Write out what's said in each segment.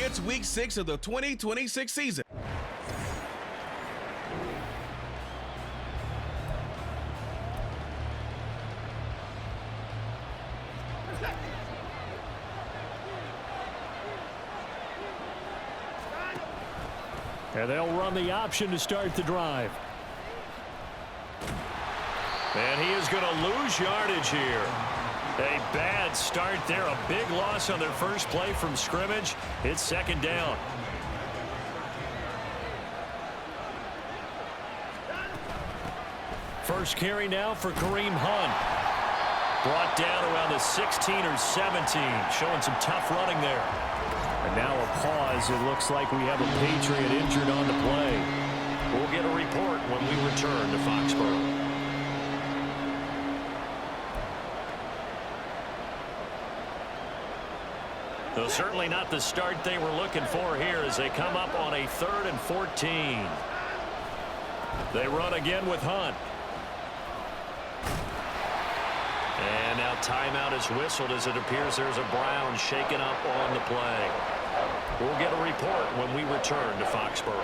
It's week 6 of the 2026 season. And they'll run the option to start the drive. And he is going to lose yardage here. A bad start there. A big loss on their first play from scrimmage. It's second down. First carry now for Kareem Hunt. Brought down around the 16 or 17. Showing some tough running there. And now a pause. It looks like we have a Patriot injured on the play. We'll get a report when we return to Foxborough. So certainly not the start they were looking for here as they come up on a 3rd and 14. They run again with Hunt. And now timeout is whistled as it appears there's a Brown shaken up on the play. We'll get a report when we return to Foxborough.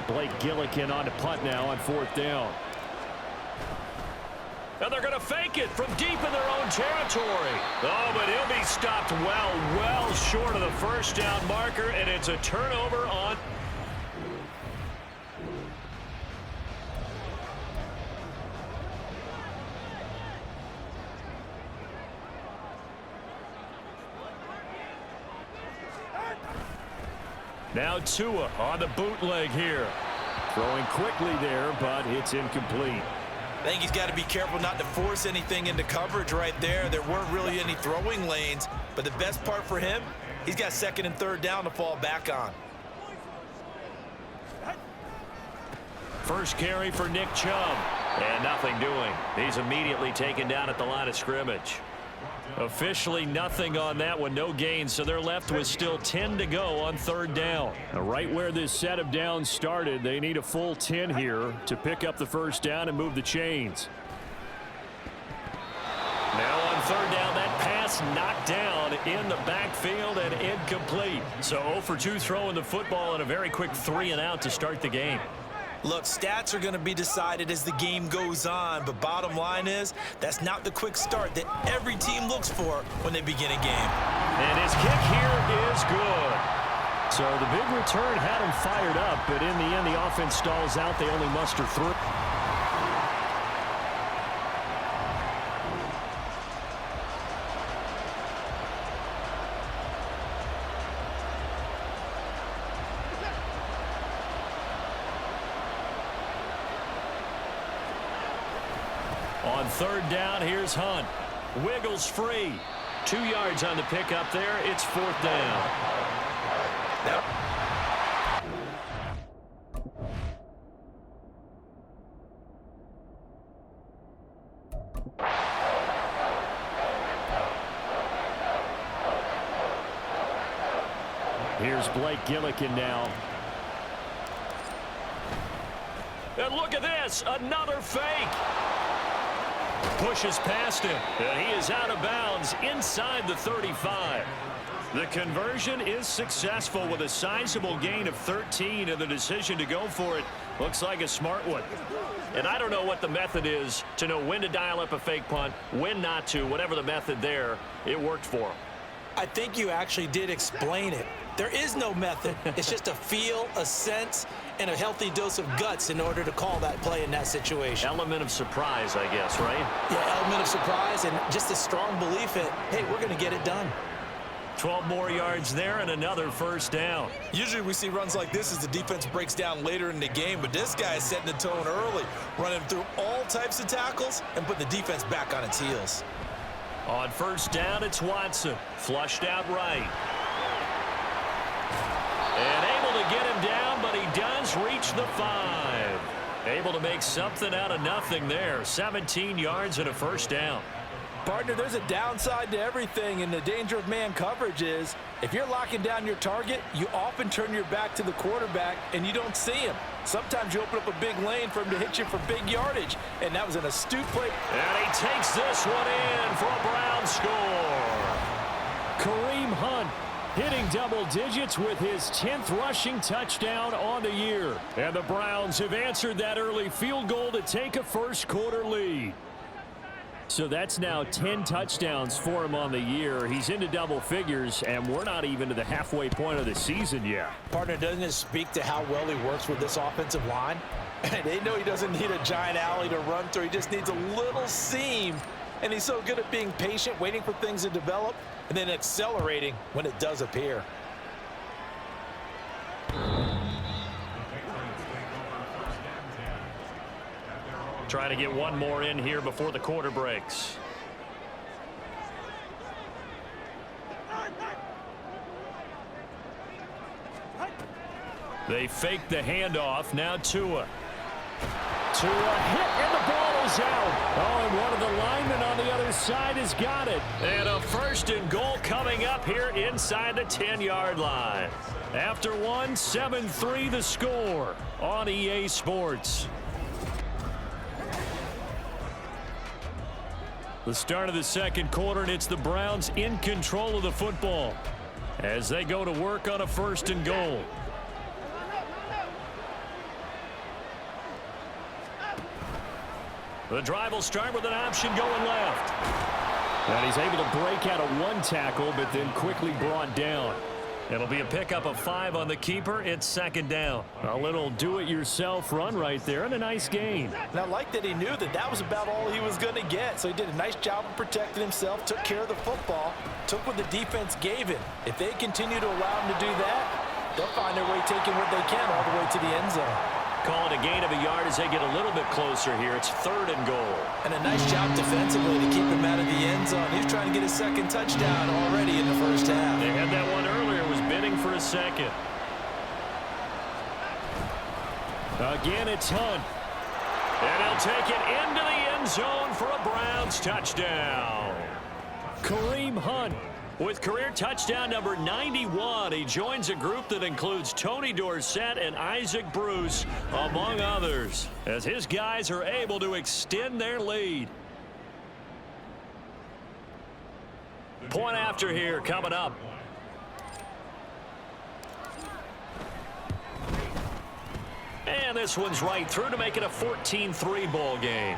Blake Gillikin on to punt now on 4th down. And they're going to fake it from deep in their own territory. Oh, but he'll be stopped well short of the first down marker, and it's a turnover on. Now Tua on the bootleg here. Throwing quickly there, but it's incomplete. I think he's got to be careful not to force anything into coverage right there. There weren't really any throwing lanes, but the best part for him, he's got 2nd and 3rd down to fall back on. First carry for Nick Chubb. And nothing doing. He's immediately taken down at the line of scrimmage. Officially nothing on that one, no gain, so they're left with still 10 to go on 3rd down. Now, right where this set of downs started, they need a full 10 here to pick up the first down and move the chains. Now on 3rd down, that pass knocked down in the backfield and incomplete. So 0 for 2 throwing the football and a very quick 3 and out to start the game. Look, stats are going to be decided as the game goes on, but bottom line is that's not the quick start that every team looks for when they begin a game. And his kick here is good. So the big return had him fired up, but in the end the offense stalls out. They only muster through. On 3rd down, here's Hunt. Wiggles free. 2 yards on the pickup there. It's 4th down. Yep. Here's Blake Gillikin now. And look at this. Another fake. Pushes past him, and he is out of bounds inside the 35. The conversion is successful with a sizable gain of 13, and the decision to go for it looks like a smart one. And I don't know what the method is to know when to dial up a fake punt, when not to, whatever the method there, it worked for him. I think you actually did explain it. There is no method. It's just a feel, a sense, and a healthy dose of guts in order to call that play in that situation. Element of surprise, I guess, right? Yeah, element of surprise and just a strong belief that, hey, we're going to get it done. 12 more yards there and another first down. Usually we see runs like this as the defense breaks down later in the game, but this guy is setting the tone early, running through all types of tackles and putting the defense back on its heels. On 1st down, it's Watson. Flushed out right. And able to get him down, but he does reach the 5. Able to make something out of nothing there. 17 yards and a first down. Partner, there's a downside to everything, and the danger of man coverage is if you're locking down your target, you often turn your back to the quarterback and you don't see him. Sometimes you open up a big lane for him to hit you for big yardage, and that was an astute play. And he takes this one in for a Brown score. Kareem Hunt hitting double digits with his 10th rushing touchdown on the year. And the Browns have answered that early field goal to take a first quarter lead. So that's now 10 touchdowns for him on the year. He's into double figures, and we're not even to the halfway point of the season yet. Partner, doesn't it speak to how well he works with this offensive line? They know he doesn't need a giant alley to run through. He just needs a little seam. And he's so good at being patient, waiting for things to develop, and then accelerating when it does appear. Trying to get one more in here before the quarter breaks. They fake the handoff. Now Tua. Tua hit, and the ball is out. Oh, and one of the linemen on the other side has got it. And a first and goal coming up here inside the 10-yard line. After one, 7-3 the score on EA Sports. The start of the second quarter, and it's the Browns in control of the football as they go to work on a first and goal. The drive will start with an option going left. And he's able to break out of one tackle, but then quickly brought down. It'll be a pickup of 5 on the keeper. It's second down. A little do-it-yourself run right there, and a nice gain. And I like that he knew that that was about all he was going to get. So he did a nice job of protecting himself, took care of the football, took what the defense gave him. If they continue to allow him to do that, they'll find their way taking what they can all the way to the end zone. Call it a gain of a yard as they get a little bit closer here. It's third and goal. And a nice job defensively to keep him out of the end zone. He's trying to get his second touchdown already in the first half. They had that one earlier, was bidding for a second. Again, it's Hunt. And he'll take it into the end zone for a Browns touchdown. Kareem Hunt with career touchdown number 91. He joins a group that includes Tony Dorsett and Isaac Bruce, among others, as his guys are able to extend their lead. Point after here coming up. And this one's right through to make it a 14-3 ball game.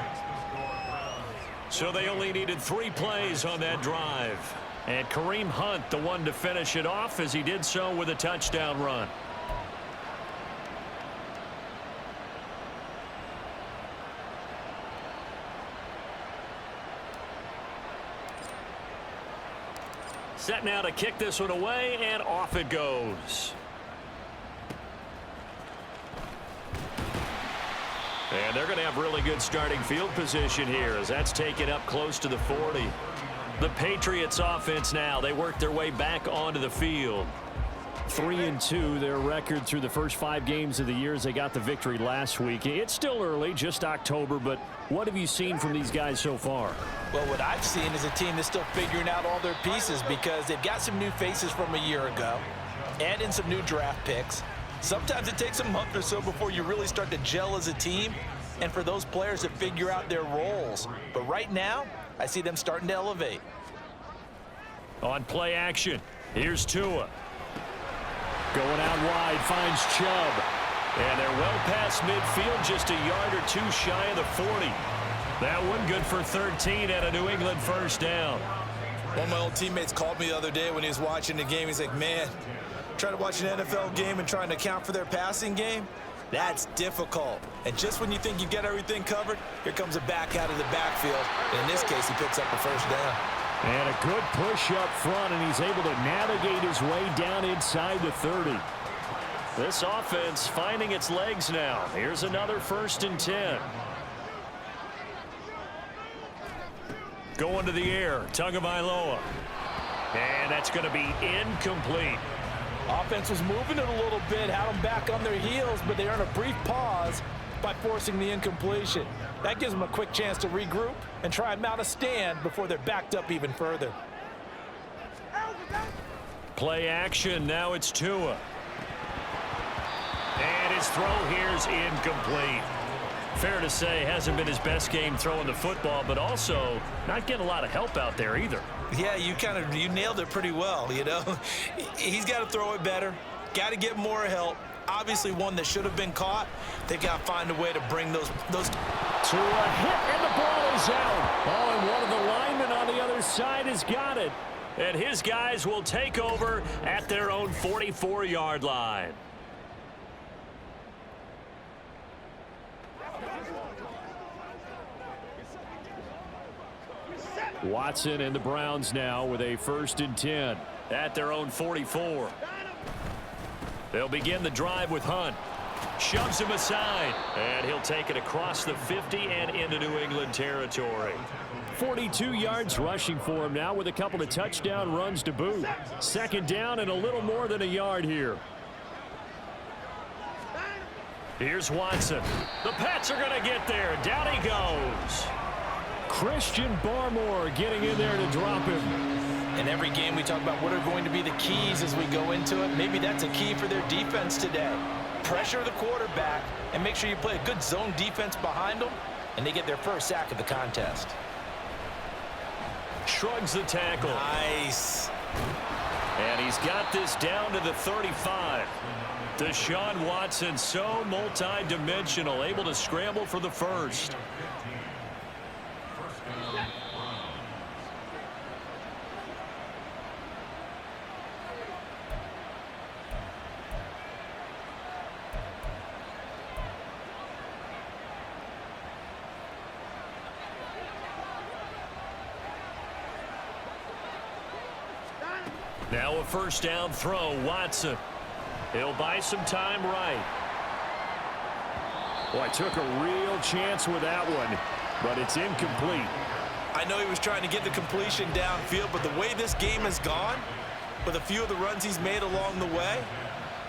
So they only needed 3 plays on that drive. And Kareem Hunt, the one to finish it off, as he did so with a touchdown run. Set now to kick this one away, and off it goes. And they're going to have really good starting field position here, as that's taken up close to the 40. The Patriots offense now, they work their way back onto the field. 3-2, their record through the first 5 games of the year as they got the victory last week. It's still early, just October, but what have you seen from these guys so far? Well, what I've seen is a team that's still figuring out all their pieces because they've got some new faces from a year ago, add in some new draft picks. Sometimes it takes a month or so before you really start to gel as a team and for those players to figure out their roles. But right now, I see them starting to elevate. On play action, here's Tua. Going out wide, finds Chubb. And they're well past midfield, just a yard or 2 shy of the 40. That one good for 13 and a New England first down. One of my old teammates called me the other day when he was watching the game. He's like, man, trying to watch an NFL game and trying to account for their passing game, that's difficult. And just when you think you get everything covered, here comes a back out of the backfield. And in this case, he picks up a first down. And a good push up front, and he's able to navigate his way down inside the 30. This offense finding its legs now. Here's another 1st and 10. Going to the air, Tagovailoa. And that's going to be incomplete. Offense was moving it a little bit, had them back on their heels, but they earn a brief pause. by forcing the incompletion. That gives them a quick chance to regroup and try and mount a stand before they're backed up even further. Play action. Now it's Tua. And his throw here's incomplete. Fair to say, hasn't been his best game throwing the football, but also not getting a lot of help out there either. Yeah, you nailed it pretty well, you know. He's got to throw it better, got to get more help. Obviously one that should have been caught. They've got to find a way to bring those to a hit, and the ball is out. Oh, and one of the linemen on the other side has got it. And his guys will take over at their own 44-yard line. Watson and the Browns now with a 1st and 10 at their own 44. They'll begin the drive with Hunt. Shoves him aside, and he'll take it across the 50 and into New England territory. 42 yards rushing for him now with a couple of touchdown runs to boot. 2nd down and a little more than a yard here. Here's Watson. The Pats are going to get there. Down he goes. Christian Barmore getting in there to drop him. In every game we talk about what are going to be the keys as we go into it. Maybe that's a key for their defense today. Pressure the quarterback and make sure you play a good zone defense behind them, and they get their first sack of the contest. Shrugs the tackle. Nice. And he's got this down to the 35. Deshaun Watson, so multi-dimensional, able to scramble for the first. Now a 1st down throw, Watson. He'll buy some time right. Boy, took a real chance with that one, but it's incomplete. I know he was trying to get the completion downfield, but the way this game has gone, with a few of the runs he's made along the way,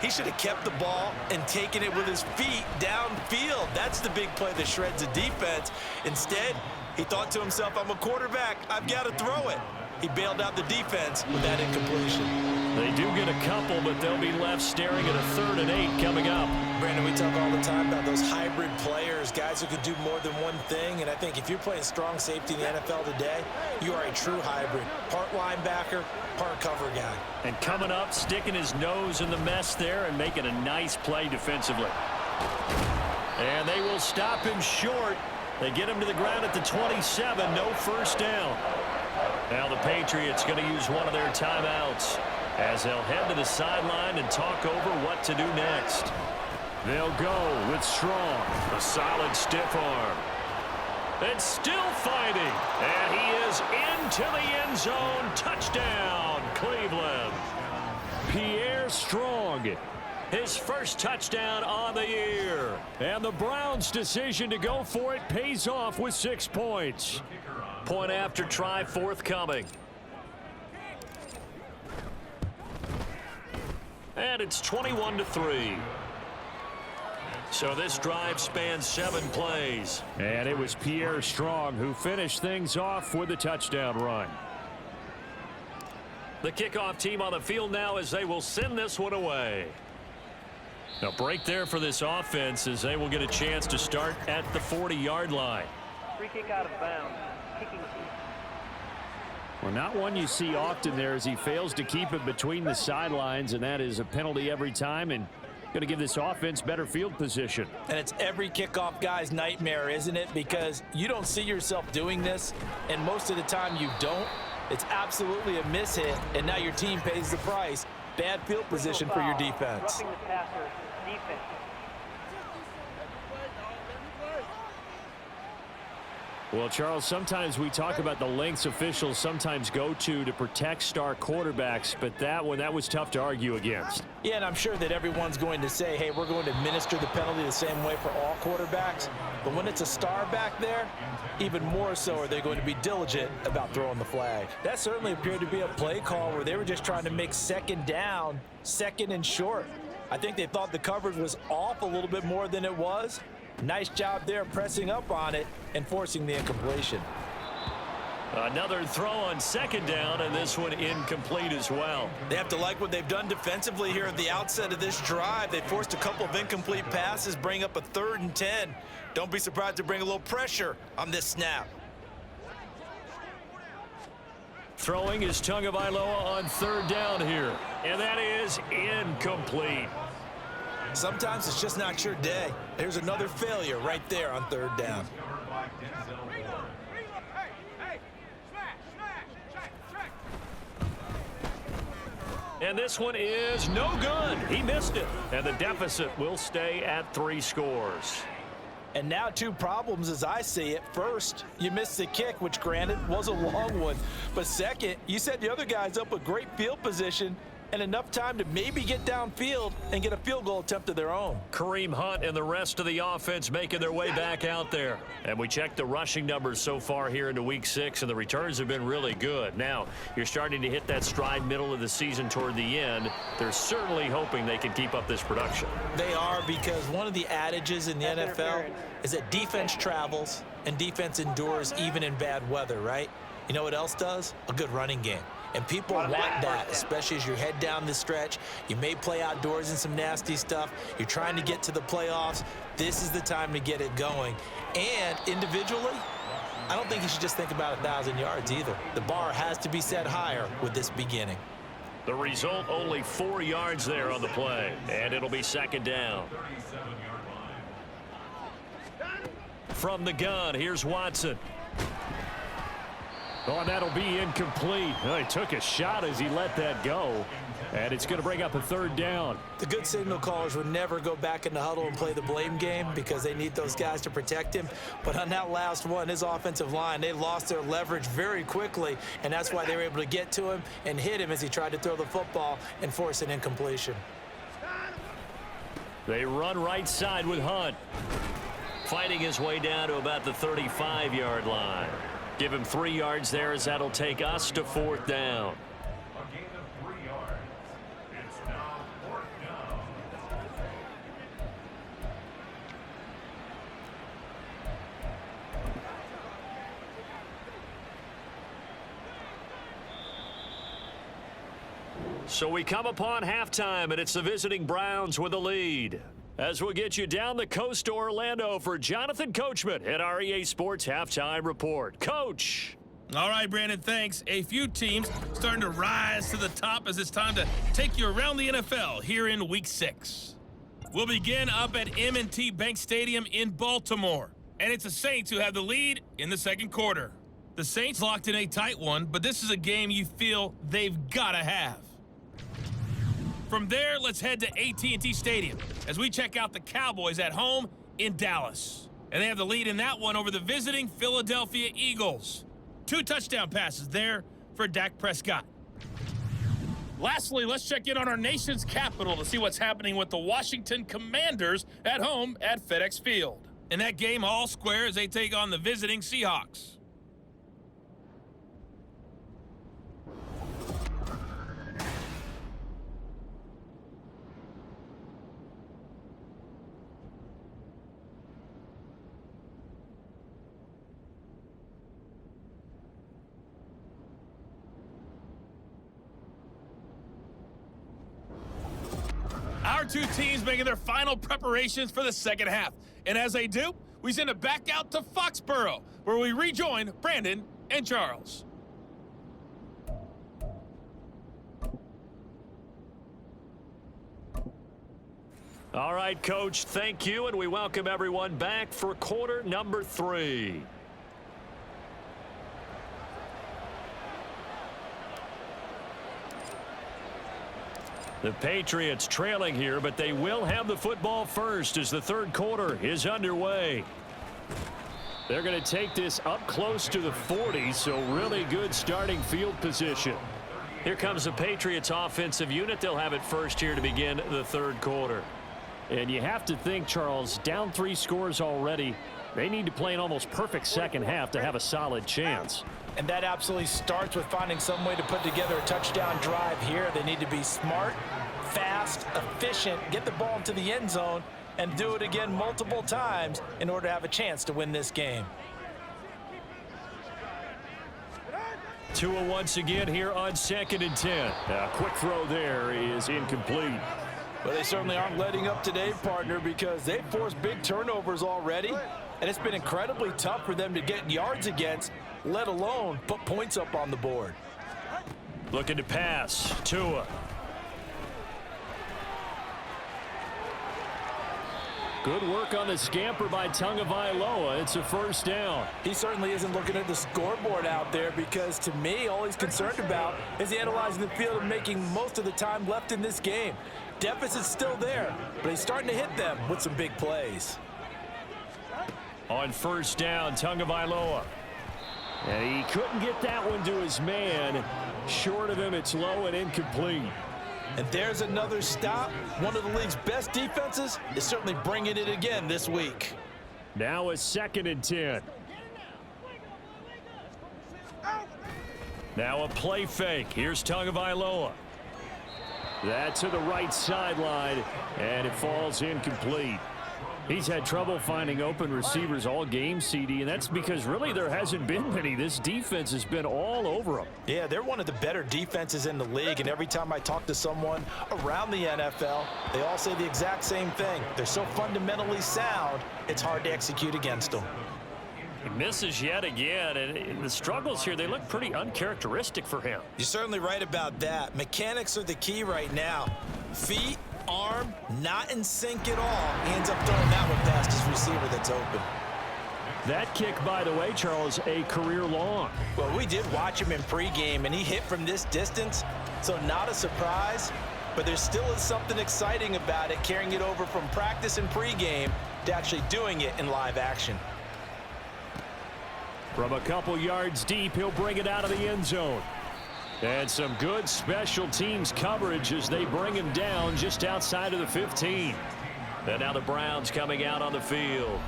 he should have kept the ball and taken it with his feet downfield. That's the big play that shreds the defense. Instead, he thought to himself, I'm a quarterback, I've got to throw it. He bailed out the defense with that incompletion. They do get a couple, but they'll be left staring at a 3rd and 8 coming up. Brandon, we talk all the time about those hybrid players, guys who could do more than one thing, and I think if you're playing strong safety in the NFL today, you are a true hybrid. Part linebacker, part cover guy. And coming up, sticking his nose in the mess there and making a nice play defensively. And they will stop him short. They get him to the ground at the 27, no 1st down. Now the Patriots going to use one of their timeouts as they'll head to the sideline and talk over what to do next. They'll go with Strong, a solid stiff arm. And still fighting. And he is into the end zone. Touchdown, Cleveland. Pierre Strong, his 1st touchdown on the year. And the Browns' decision to go for it pays off with 6 points. Point after try forthcoming. And it's 21-3. So this drive spans 7 plays. And it was Pierre Strong who finished things off with a touchdown run. The kickoff team on the field now as they will send this one away. A break there for this offense as they will get a chance to start at the 40-yard line. Free kick out of bounds. Kicking team. Well, not one you see often there as he fails to keep it between the sidelines, and that is a penalty every time and going to give this offense better field position. And it's every kickoff guy's nightmare, isn't it? Because you don't see yourself doing this, and most of the time you don't. It's absolutely a mishit, and now your team pays the price. Bad field position for your defense. Roughing the passer, defense. Well, Charles, sometimes we talk about the lengths officials sometimes go to protect star quarterbacks, but that was tough to argue against. Yeah, and I'm sure that everyone's going to say, hey, we're going to administer the penalty the same way for all quarterbacks. But when it's a star back there, even more so are they going to be diligent about throwing the flag. That certainly appeared to be a play call where they were just trying to make 2nd down, 2nd and short. I think they thought the coverage was off a little bit more than it was. Nice job there pressing up on it and forcing the incompletion. Another throw on second down, and this one incomplete as well. They have to like what they've done defensively here at the outset of this drive. They forced a couple of incomplete passes, bring up a 3rd and 10. Don't be surprised to bring a little pressure on this snap. Throwing is Tagovailoa on 3rd down here, and that is incomplete. Sometimes it's just not your day. There's another failure right there on 3rd down. And this one is no good. He missed it. And the deficit will stay at 3 scores. And now 2 problems as I see it. First, you missed the kick, which granted was a long one. But second, you set the other guys up with great field position and enough time to maybe get downfield and get a field goal attempt of their own. Kareem Hunt and the rest of the offense making their way back out there. And we checked the rushing numbers so far here into week 6, and the returns have been really good. Now, you're starting to hit that stride middle of the season toward the end. They're certainly hoping they can keep up this production. They are, because one of the adages in the NFL is that defense travels and defense endures even in bad weather, right? You know what else does? A good running game. And people want that, especially as you head down the stretch. You may play outdoors in some nasty stuff. You're trying to get to the playoffs. This is the time to get it going. And individually, I don't think you should just think about 1,000 yards either. The bar has to be set higher with this beginning. The result, only 4 yards there on the play. And it'll be 2nd down. From the gun, here's Watson. Oh, and that'll be incomplete. Well, he took a shot as he let that go. And it's going to bring up a 3rd down. The good signal callers would never go back in the huddle and play the blame game because they need those guys to protect him. But on that last one, his offensive line, they lost their leverage very quickly, and that's why they were able to get to him and hit him as he tried to throw the football and force an incompletion. They run right side with Hunt. Fighting his way down to about the 35-yard line. Give him 3 yards there as that'll take us to 4th down. A gain of 3 yards. It's now 4th down. So we come upon halftime, and it's the visiting Browns with a lead. As we'll get you down the coast to Orlando for Jonathan Coachman at our EA Sports Halftime Report. Coach. All right, Brandon, thanks. A few teams starting to rise to the top as it's time to take you around the NFL here in Week 6. We'll begin up at M&T Bank Stadium in Baltimore, and it's the Saints who have the lead in the 2nd quarter. The Saints locked in a tight one, but this is a game you feel they've got to have. From there, let's head to AT&T Stadium as we check out the Cowboys at home in Dallas. And they have the lead in that one over the visiting Philadelphia Eagles. 2 touchdown passes there for Dak Prescott. Lastly, let's check in on our nation's capital to see what's happening with the Washington Commanders at home at FedEx Field. In that game, all square as they take on the visiting Seahawks. Our 2 teams making their final preparations for the 2nd half. And as they do, we send it back out to Foxborough, where we rejoin Brandon and Charles. All right, Coach, thank you, and we welcome everyone back for quarter number 3. The Patriots trailing here, but they will have the football first as the 3rd quarter is underway. They're going to take this up close to the 40, so really good starting field position. Here comes the Patriots offensive unit. They'll have it first here to begin the 3rd quarter. And you have to think, Charles, down 3 scores already. They need to play an almost perfect 2nd half to have a solid chance. And that absolutely starts with finding some way to put together a touchdown drive here. They need to be smart, fast, efficient, get the ball into the end zone, and do it again multiple times in order to have a chance to win this game. Tua once again here on 2nd and 10. A quick throw there is incomplete. Well, they certainly aren't letting up today, partner, because they've forced big turnovers already, and it's been incredibly tough for them to get yards against, let alone put points up on the board. Looking to pass. Tua. Good work on the scamper by Tagovailoa. It's a first down. He certainly isn't looking at the scoreboard out there because, to me, all he's concerned about is analyzing the field and making most of the time left in this game. Deficit's still there, but he's starting to hit them with some big plays. On first down, Tagovailoa. And he couldn't get that one to his man. Short of him, it's low and incomplete. And there's another stop. One of the league's best defenses is certainly bringing it again this week. Now a 2nd and 10. Now a play fake. Here's Tagovailoa. That to the right sideline, and it falls incomplete. He's had trouble finding open receivers all game, CD, and that's because really there hasn't been many. This defense has been all over them. Yeah, they're one of the better defenses in the league, and every time I talk to someone around the NFL, they all say the exact same thing. They're so fundamentally sound, it's hard to execute against them. He misses yet again, and the struggles here, they look pretty uncharacteristic for him. You're certainly right about that. Mechanics are the key right now. Feet, arm, not in sync at all. He ends up throwing that one past his receiver that's open. That kick, by the way, Charles, a career long. Well, we did watch him in pregame, and he hit from this distance, so not a surprise. But there still is something exciting about it, carrying it over from practice and pregame to actually doing it in live action. From a couple yards deep, he'll bring it out of the end zone. And some good special teams coverage as they bring him down just outside of the 15. And now the Browns coming out on the field.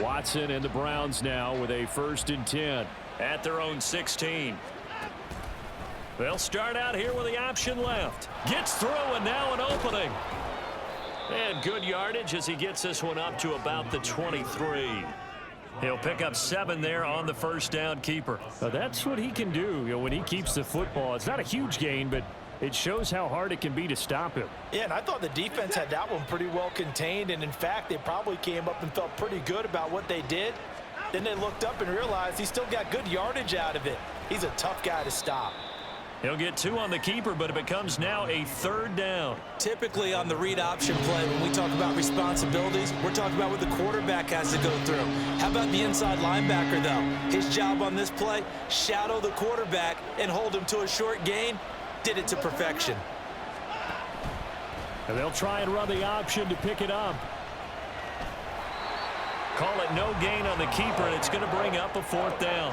Watson and the Browns now with a 1st and 10. At their own 16. They'll start out here with the option left. Gets through, and now an opening. And good yardage as he gets this one up to about the 23. He'll pick up 7 there on the first down keeper. That's what he can do, when he keeps the football. It's not a huge gain, but it shows how hard it can be to stop him. Yeah, and I thought the defense had that one pretty well contained, and in fact, they probably came up and felt pretty good about what they did. Then they looked up and realized he still got good yardage out of it. He's a tough guy to stop. He'll get 2 on the keeper, but it becomes now a 3rd down. Typically on the read option play, when we talk about responsibilities, we're talking about what the quarterback has to go through. How about the inside linebacker, though? His job on this play, shadow the quarterback and hold him to a short gain. Did it to perfection. And they'll try and run the option to pick it up. Call it no gain on the keeper, and it's going to bring up a 4th down.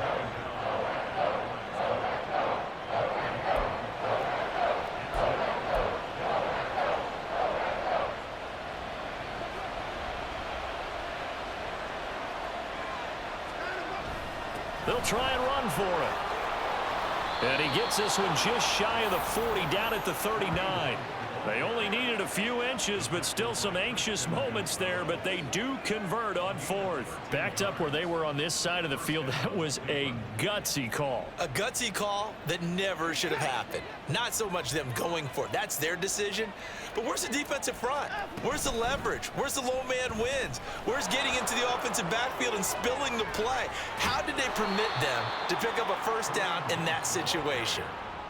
They'll try and run for it. And he gets this one just shy of the 40, down at the 39. They only needed a few inches, but still some anxious moments there, but they do convert on 4th. Backed up where they were on this side of the field, that was a gutsy call. A gutsy call that never should have happened. Not so much them going for it. That's their decision. But where's the defensive front? Where's the leverage? Where's the low man wins? Where's getting into the offensive backfield and spilling the play? How did they permit them to pick up a first down in that situation?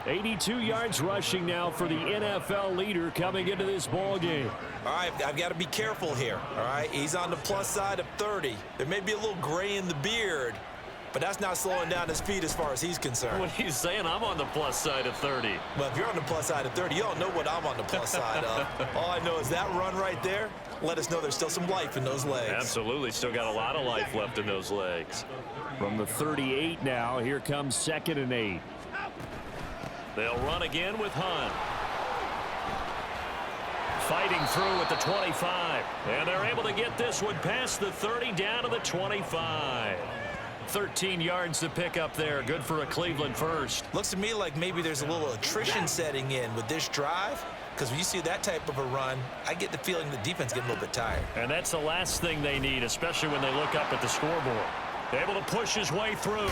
82 yards rushing now for the NFL leader coming into this ball game. All right, I've got to be careful here, all right? He's on the plus side of 30. There may be a little gray in the beard, but that's not slowing down his speed as far as he's concerned. What he's saying, I'm on the plus side of 30. Well, if you're on the plus side of 30, you don't know what I'm on the plus side of. All I know is that run right there, let us know there's still some life in those legs. Absolutely, still got a lot of life left in those legs. From the 38 now, here comes 2nd and 8. They'll run again with Hunt. Fighting through at the 25. And they're able to get this one past the 30 down to the 25. 13 yards to pick up there. Good for a Cleveland first. Looks to me like maybe there's a little attrition setting in with this drive, because when you see that type of a run, I get the feeling the defense getting a little bit tired. And that's the last thing they need, especially when they look up at the scoreboard. Able to push his way through.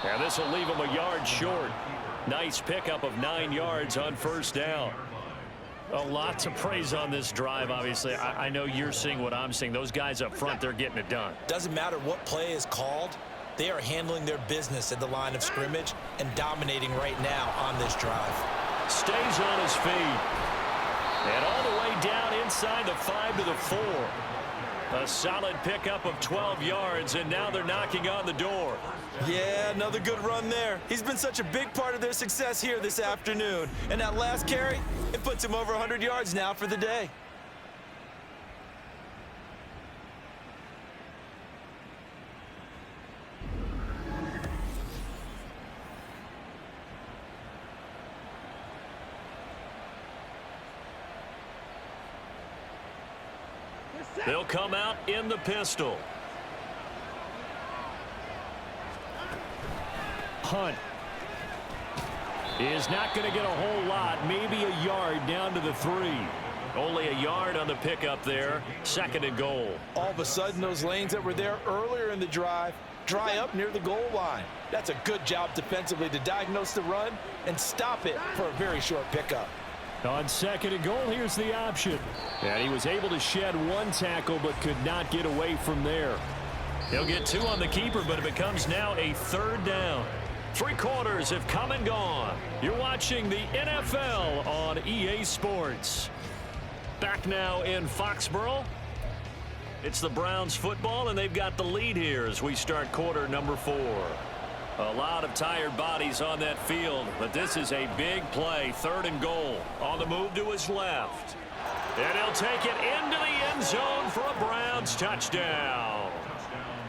And this will leave him a yard short. Nice pickup of 9 yards on first down. A lot to praise on this drive, obviously. I know you're seeing what I'm seeing. Those guys up front, they're getting it done. Doesn't matter what play is called. They are handling their business at the line of scrimmage and dominating right now on this drive. Stays on his feet. And all the way down inside the 5 to the 4. A solid pickup of 12 yards, and now they're knocking on the door. Yeah, another good run there. He's been such a big part of their success here this afternoon. And that last carry, it puts him over 100 yards now for the day. They'll come out in the pistol. Hunt is not going to get a whole lot, maybe a yard down to the 3. Only a yard on the pickup there. 2nd and goal. All of a sudden, those lanes that were there earlier in the drive dry up near the goal line. That's a good job defensively to diagnose the run and stop it for a very short pickup. On 2nd and goal, here's the option. And he was able to shed 1 tackle but could not get away from there. He'll get 2 on the keeper, but it becomes now a 3rd down. 3 quarters have come and gone. You're watching the NFL on EA Sports. Back now in Foxborough. It's the Browns football, and they've got the lead here as we start quarter number 4. A lot of tired bodies on that field, but this is a big play. 3rd and goal. On the move to his left. And he'll take it into the end zone for a Browns touchdown.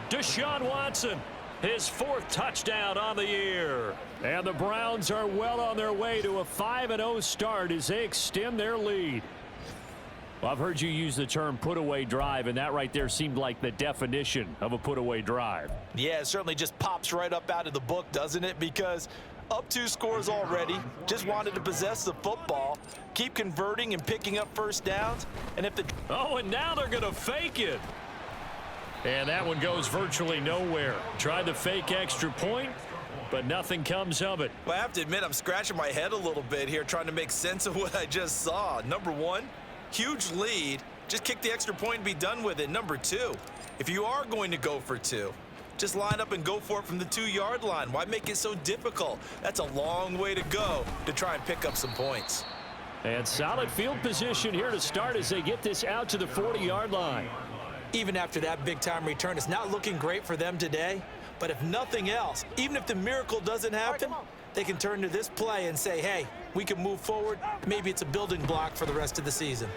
Deshaun Watson, his 4th touchdown on the year. And the Browns are well on their way to a 5-0 start as they extend their lead. Well, I've heard you use the term put-away drive, and that right there seemed like the definition of a put-away drive. Yeah, it certainly just pops right up out of the book, doesn't it? Because up 2 scores already, just wanted to possess the football, keep converting and picking up first downs, and if the... Oh, and now they're going to fake it. And that one goes virtually nowhere. Tried to fake extra point, but nothing comes of it. Well, I have to admit, I'm scratching my head a little bit here trying to make sense of what I just saw. Number 1, huge lead. Just kick the extra point and be done with it. Number 2, if you are going to go for 2, just line up and go for it from the 2-yard line. Why make it so difficult? That's a long way to go to try and pick up some points. And solid field position here to start as they get this out to the 40-yard line. Even after that big-time return, it's not looking great for them today. But if nothing else, even if the miracle doesn't happen, they can turn to this play and say, hey, we can move forward. Maybe it's a building block for the rest of the season.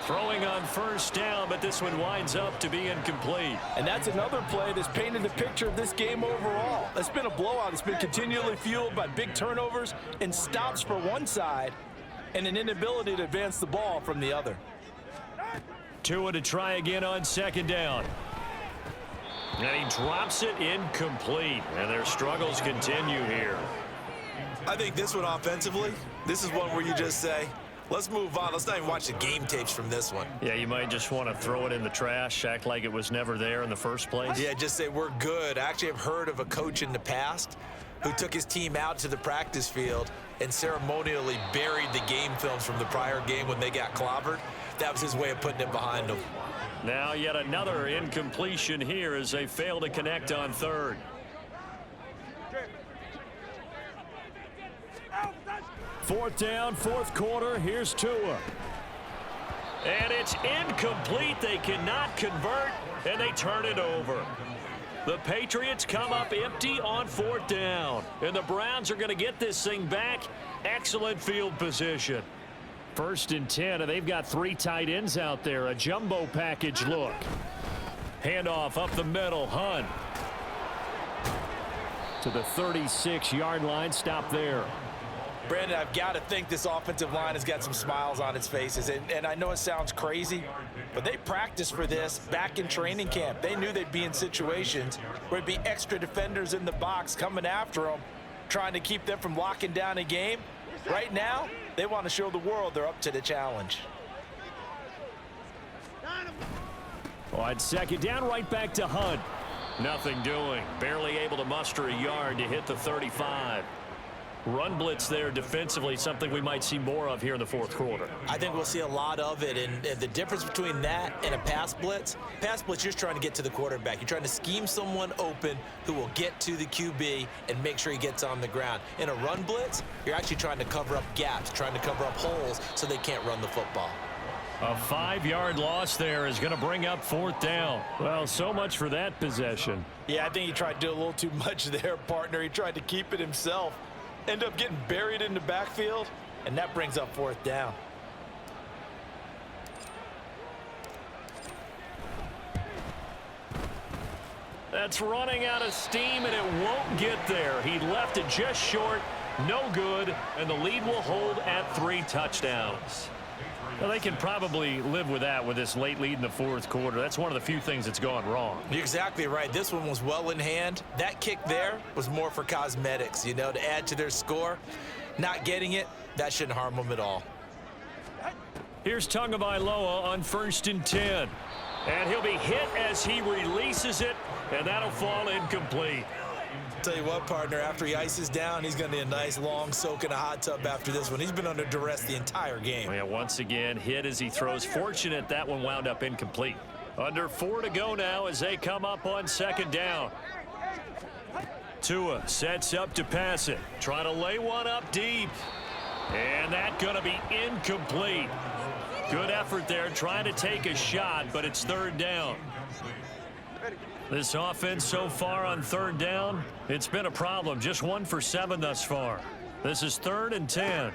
Throwing on first down, but this one winds up to be incomplete. And that's another play that's painted the picture of this game overall. It's been a blowout. It's been continually fueled by big turnovers and stops for one side and an inability to advance the ball from the other. Tua to try again on 2nd down. And he drops it incomplete. And their struggles continue here. I think this one offensively, this is one where you just say, let's move on. Let's not even watch the game tapes from this one. Yeah, you might just want to throw it in the trash, act like it was never there in the first place. Yeah, just say we're good. I actually have heard of a coach in the past who took his team out to the practice field and ceremonially buried the game films from the prior game when they got clobbered. That was his way of putting it behind them. Now yet another incompletion here as they fail to connect on 3rd. Fourth down, 4th quarter. Here's Tua. And it's incomplete. They cannot convert, and they turn it over. The Patriots come up empty on 4th down, and the Browns are going to get this thing back. Excellent field position. 1st and 10, and they've got 3 tight ends out there. A jumbo package look. Handoff up the middle. Hunt to the 36-yard line. Stop there. Brandon, I've got to think this offensive line has got some smiles on its faces. And I know it sounds crazy, but they practiced for this back in training camp. They knew they'd be in situations where there'd be extra defenders in the box coming after them, trying to keep them from locking down a game. Right now, they want to show the world they're up to the challenge. On second down, right back to Hunt. Nothing doing. Barely able to muster a yard to hit the 35. Run blitz there defensively, something we might see more of here in the fourth quarter. I think we'll see a lot of it, and the difference between that and a pass blitz, you're just trying to get to the quarterback. You're trying to scheme someone open who will get to the QB and make sure he gets on the ground. In a run blitz, you're actually trying to cover up gaps, trying to cover up holes so they can't run the football. A 5-yard loss there is going to bring up fourth down. Well, so much for that possession. Yeah, I think he tried to do a little too much there, partner. He tried to keep it himself. End up getting buried in the backfield, and that brings up fourth down. That's running out of steam, and it won't get there. He left it just short, no good, and the lead will hold at 3 touchdowns. Well, they can probably live with that with this late lead in the fourth quarter. That's one of the few things that's gone wrong. You're exactly right. This one was well in hand. That kick there was more for cosmetics, to add to their score. Not getting it, that shouldn't harm them at all. Here's Tagovailoa on 1st and 10. And he'll be hit as he releases it, and that'll fall incomplete. Tell you what, partner, after he ices down, he's going to need a nice long soak in a hot tub after this one. He's been under duress the entire game. Yeah, once again, hit as he throws. Fortunate that one wound up incomplete. Under 4 to go now as they come up on 2nd down. Tua sets up to pass it. Trying to lay one up deep. And that's going to be incomplete. Good effort there, trying to take a shot, but it's 3rd down. This offense so far on 3rd down, it's been a problem. Just 1 for 7 thus far. This is 3rd and 10.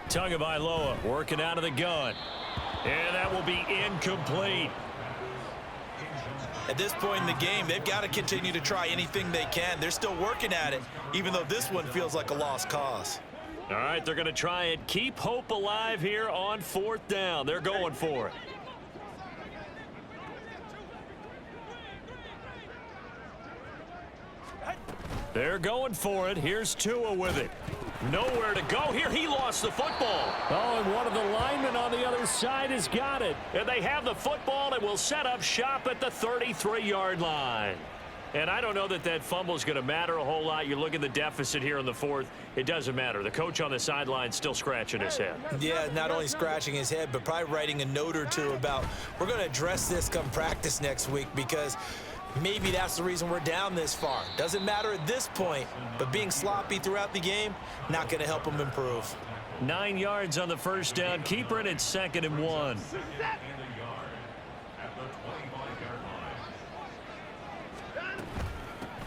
Tagovailoa working out of the gun. And that will be incomplete. At this point in the game, they've got to continue to try anything they can. They're still working at it, even though this one feels like a lost cause. All right, they're going to try and keep hope alive here on 4th down. They're going for it. They're going for it. Here's Tua with it. Nowhere to go here. He lost the football. Oh, and one of the linemen on the other side has got it. And they have the football and will set up shop at the 33-yard line. And I don't know that fumble is going to matter a whole lot. You look at the deficit here in the 4th. It doesn't matter. The coach on the sideline still scratching his head. Yeah, not only scratching his head, but probably writing a note or two about we're going to address this come practice next week because maybe that's the reason we're down this far. Doesn't matter at this point, but being sloppy throughout the game, not going to help them improve. 9 yards on the 1st down. Keeper in at 2nd and 1.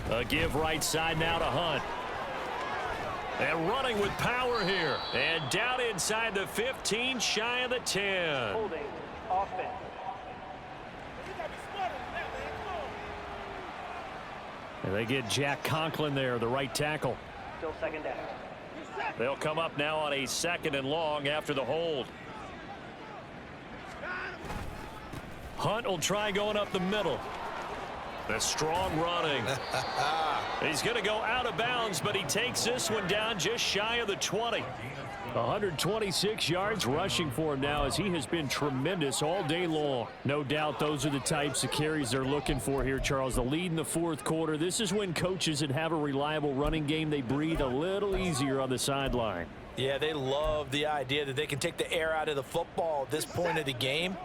A give right side now to Hunt. And running with power here. And down inside the 15, shy of the 10. Holding. Offense. And they get Jack Conklin there, the right tackle. Still 2nd down. They'll come up now on a 2nd and long after the hold. Hunt will try going up the middle. The strong running. He's going to go out of bounds, but he takes this one down just shy of the 20. 126 yards rushing for him now as he has been tremendous all day long. No doubt those are the types of carries they're looking for here, Charles. The lead in the 4th quarter. This is when coaches that have a reliable running game, they breathe a little easier on the sideline. Yeah, they love the idea that they can take the air out of the football at this point of the game.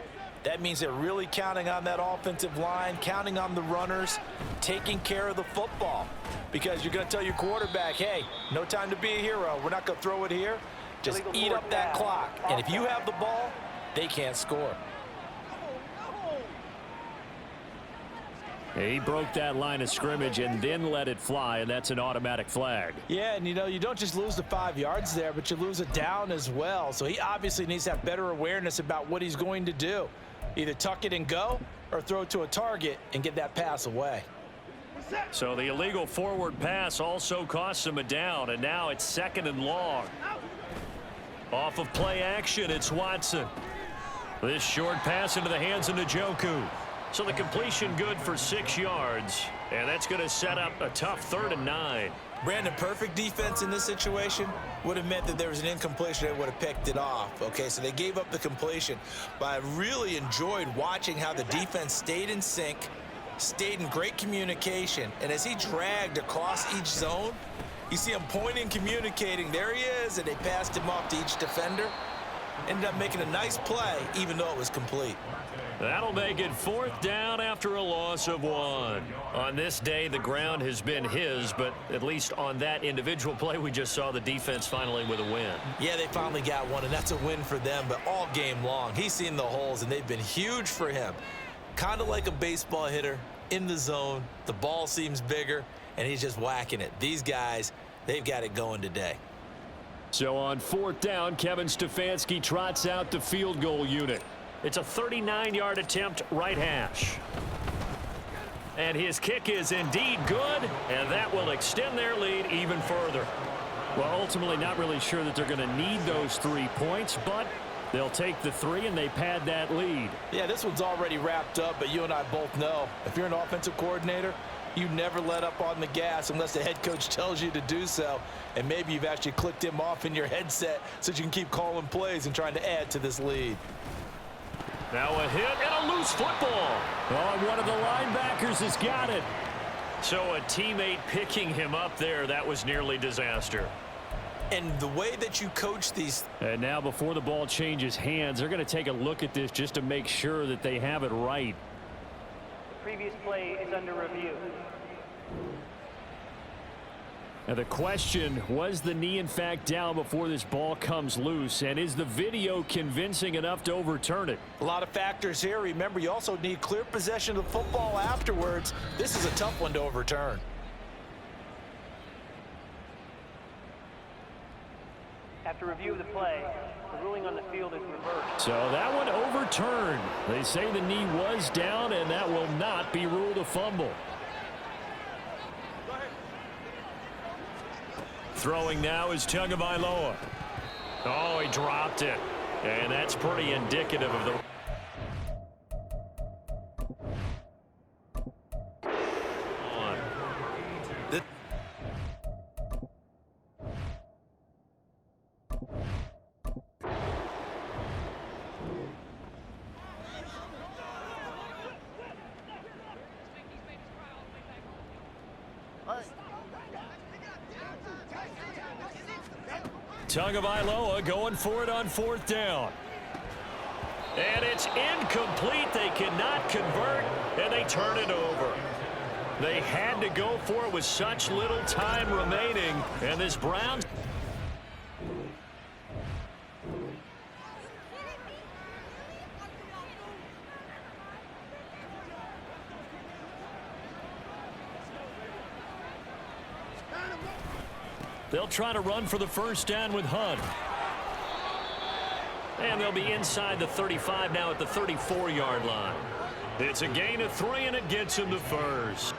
That means they're really counting on that offensive line, counting on the runners, taking care of the football. Because you're going to tell your quarterback, hey, no time to be a hero. We're not going to throw it here. Just eat up that clock. And if you have the ball, they can't score. He broke that line of scrimmage and then let it fly, and that's an automatic flag. Yeah, and you don't just lose the 5 yards there, but you lose it down as well. So he obviously needs to have better awareness about what he's going to do. Either tuck it and go or throw it to a target and get that pass away. So the illegal forward pass also costs him a down, and now it's 2nd and long. Off of play action, it's Watson. This short pass into the hands of Njoku. So the completion good for 6 yards, and that's going to set up a tough 3rd and 9. Brandon, perfect defense in this situation would have meant that there was an incompletion. They would have picked it off. Okay, so they gave up the completion. But I really enjoyed watching how the defense stayed in sync, stayed in great communication. And as he dragged across each zone, you see him pointing, communicating. There he is, and they passed him off to each defender. Ended up making a nice play, even though it was complete. That'll make it 4th down after a loss of 1. On this day, the ground has been his, but at least on that individual play, we just saw the defense finally with a win. Yeah, they finally got one, and that's a win for them, but all game long, he's seen the holes, and they've been huge for him. Kind of like a baseball hitter in the zone. The ball seems bigger, and he's just whacking it. These guys, they've got it going today. So on 4th down, Kevin Stefanski trots out the field goal unit. It's a 39-yard attempt, right hash. And his kick is indeed good, and that will extend their lead even further. Well, ultimately not really sure that they're going to need those 3 points, but they'll take the 3 and they pad that lead. Yeah, this one's already wrapped up, but you and I both know if you're an offensive coordinator, you never let up on the gas unless the head coach tells you to do so. And maybe you've actually clicked him off in your headset so you can keep calling plays and trying to add to this lead. Now a hit and a loose football. Oh, and one of the linebackers has got it. So a teammate picking him up there, that was nearly disaster. And the way that you coach these... And now before the ball changes hands, they're going to take a look at this just to make sure that they have it right. The previous play is under review. Now the question, was the knee in fact down before this ball comes loose? And is the video convincing enough to overturn it? A lot of factors here. Remember, you also need clear possession of the football afterwards. This is a tough one to overturn. After review of the play, the ruling on the field is reversed. So that one overturned. They say the knee was down, and that will not be ruled a fumble. Throwing now is Tagovailoa. Oh, he dropped it. And that's pretty indicative of the... Tagovailoa going for it on 4th down. And it's incomplete. They cannot convert, and they turn it over. They had to go for it with such little time remaining, and this Browns... They'll try to run for the 1st down with Hunt. And they'll be inside the 35 now at the 34-yard line. It's a gain of 3, and it gets him to 1st.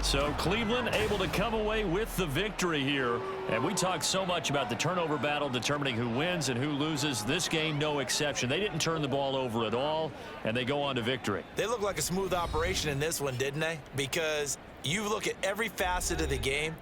So Cleveland able to come away with the victory here. And we talked so much about the turnover battle determining who wins and who loses. This game, no exception. They didn't turn the ball over at all, and they go on to victory. They look like a smooth operation in this one, didn't they? Because you look at every facet of the game,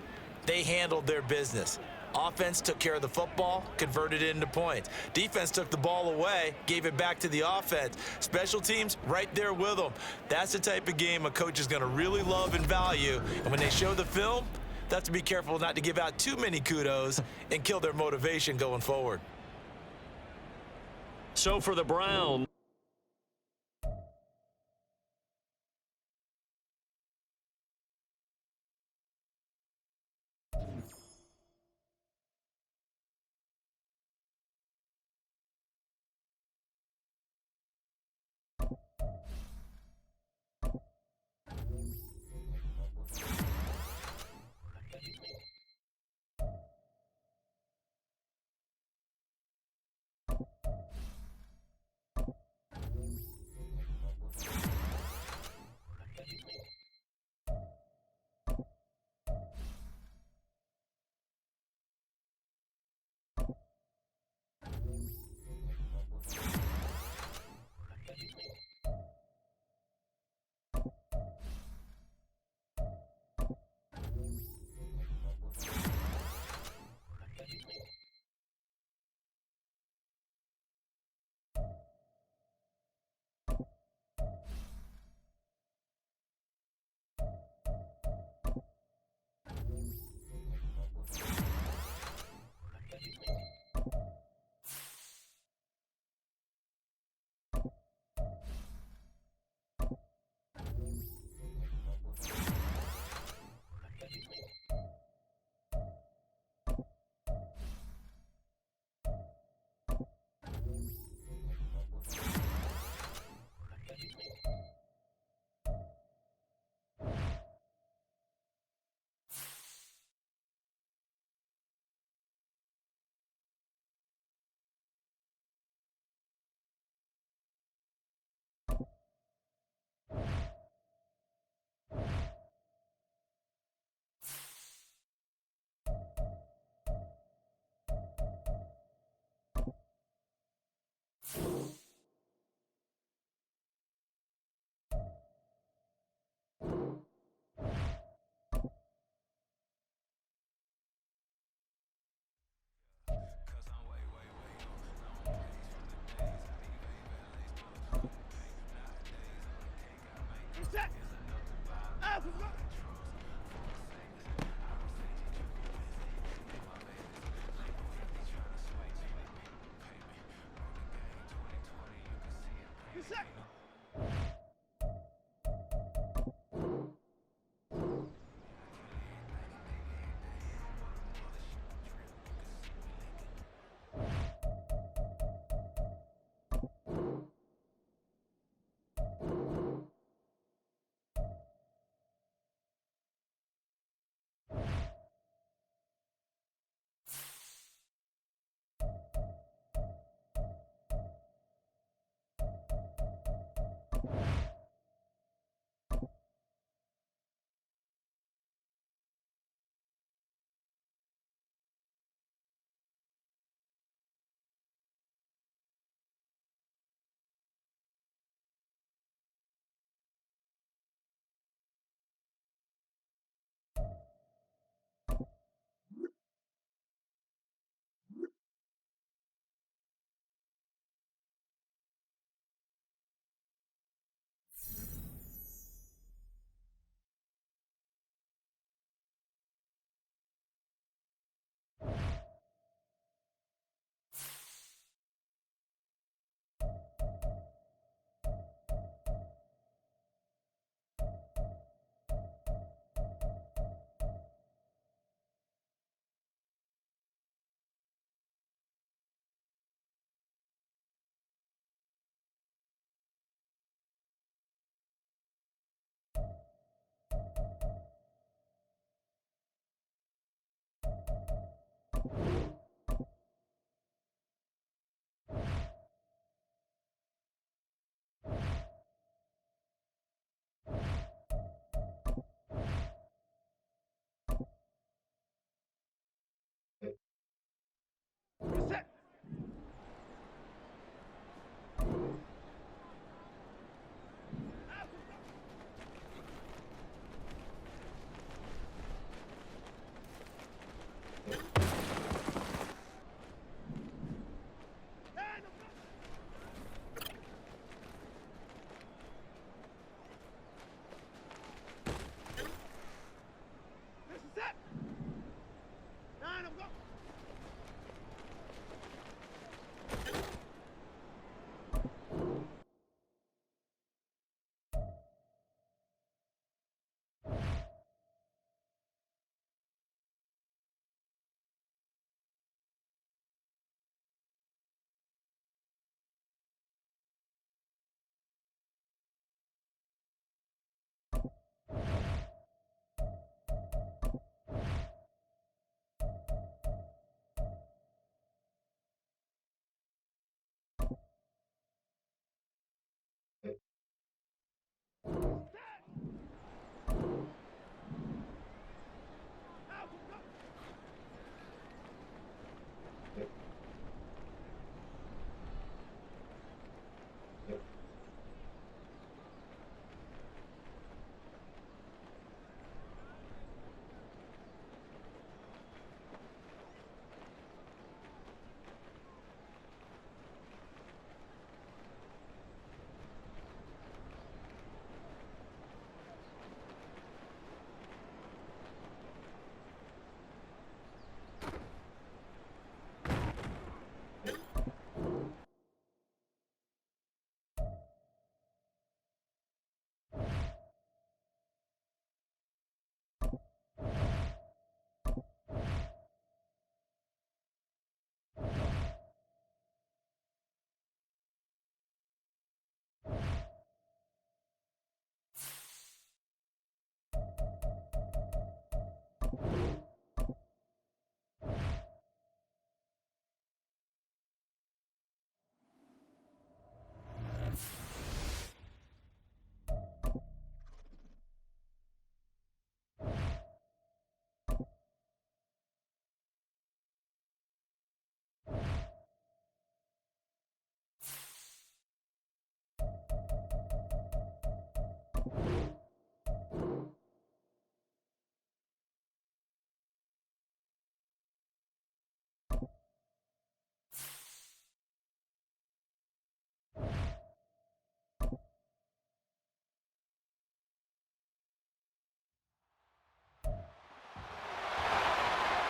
they handled their business. Offense took care of the football, converted it into points. Defense took the ball away, gave it back to the offense. Special teams, right there with them. That's the type of game a coach is going to really love and value. And when they show the film, they have to be careful not to give out too many kudos and kill their motivation going forward. So for the Browns,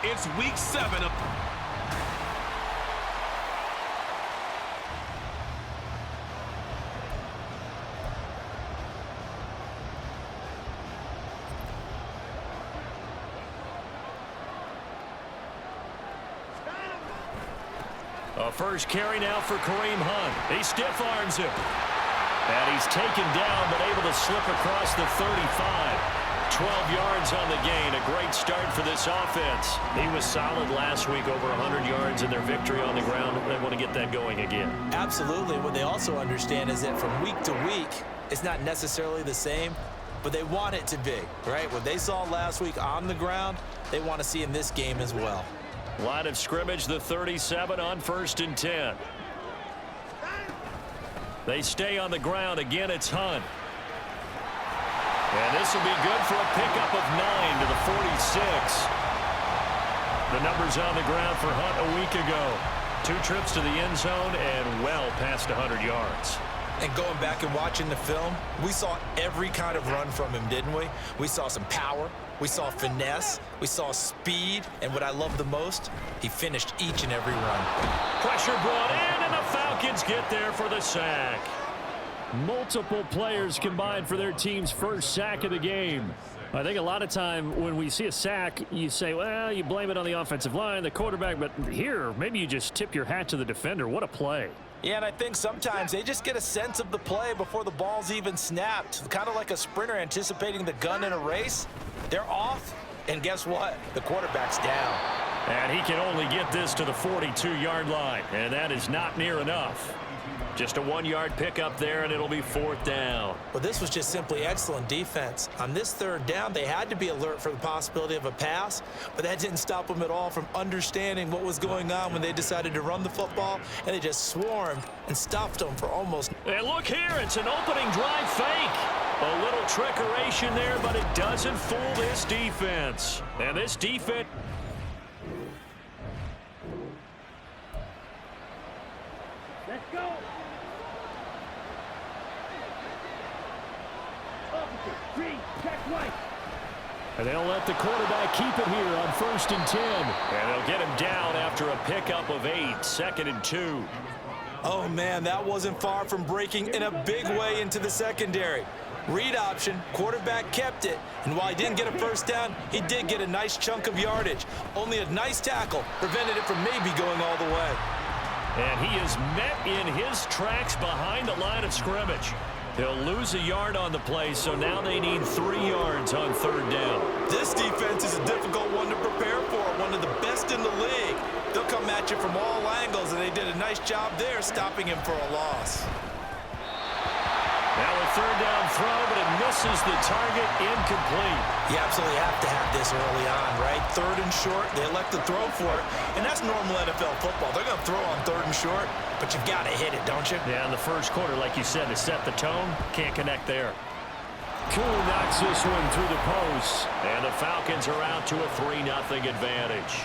It's week 7 of... A first carry now for Kareem Hunt. He stiff arms him. And he's taken down, but able to slip across the 35. 12 yards on the gain. A great start for this offense. He was solid last week, over 100 yards in their victory on the ground. They want to get that going again. Absolutely. What they also understand is that from week to week, it's not necessarily the same, but they want it to be, right? What they saw last week on the ground, they want to see in this game as well. Line of scrimmage, the 37 on 1st and 10. They stay on the ground. Again, it's Hunt. And this will be good for a pickup of 9 to the 46. The numbers on the ground for Hunt a week ago. 2 trips to the end zone and well past 100 yards. And going back and watching the film, we saw every kind of run from him, didn't we? We saw some power. We saw finesse. We saw speed. And what I love the most, he finished each and every run. Pressure brought in, and the Falcons get there for the sack. Multiple players combined for their team's first sack of the game. I think a lot of time when we see a sack, you say, well, you blame it on the offensive line, the quarterback, but here, maybe you just tip your hat to the defender. What a play. Yeah, and I think sometimes they just get a sense of the play before the ball's even snapped. Kind of like a sprinter anticipating the gun in a race. They're off, and guess what? The quarterback's down. And he can only get this to the 42-yard line, and that is not near enough. Just a 1-yard pickup there, and it'll be 4th down. Well, this was just simply excellent defense. On this 3rd down, they had to be alert for the possibility of a pass, but that didn't stop them at all from understanding what was going on when they decided to run the football, and they just swarmed and stopped them for almost... And look here, it's an opening drive fake. A little trickeration there, but it doesn't fool this defense. And this defense... Let's go. And they'll let the quarterback keep it here on 1st and 10. And they'll get him down after a pickup of 8, 2nd and 2. Oh, man, that wasn't far from breaking in a big way into the secondary. Read option, quarterback kept it, and while he didn't get a first down, he did get a nice chunk of yardage. Only a nice tackle prevented it from maybe going all the way. And he is met in his tracks behind the line of scrimmage. He'll lose a yard on the play, so now they need 3 yards on 3rd down. This defense is a difficult one to prepare for, one of the best in the league. They'll come at you from all angles, and they did a nice job there stopping him for a loss. Now a 3rd down throw, but it misses the target, incomplete. You absolutely have to have this early on, right? 3rd and short, they elect to throw for it, and that's normal NFL football. They're going to throw on 3rd and short, but you've got to hit it, don't you? Yeah, in the first quarter, like you said, to set the tone, can't connect there. Cool knocks this one through the post. And the Falcons are out to a 3-0 advantage.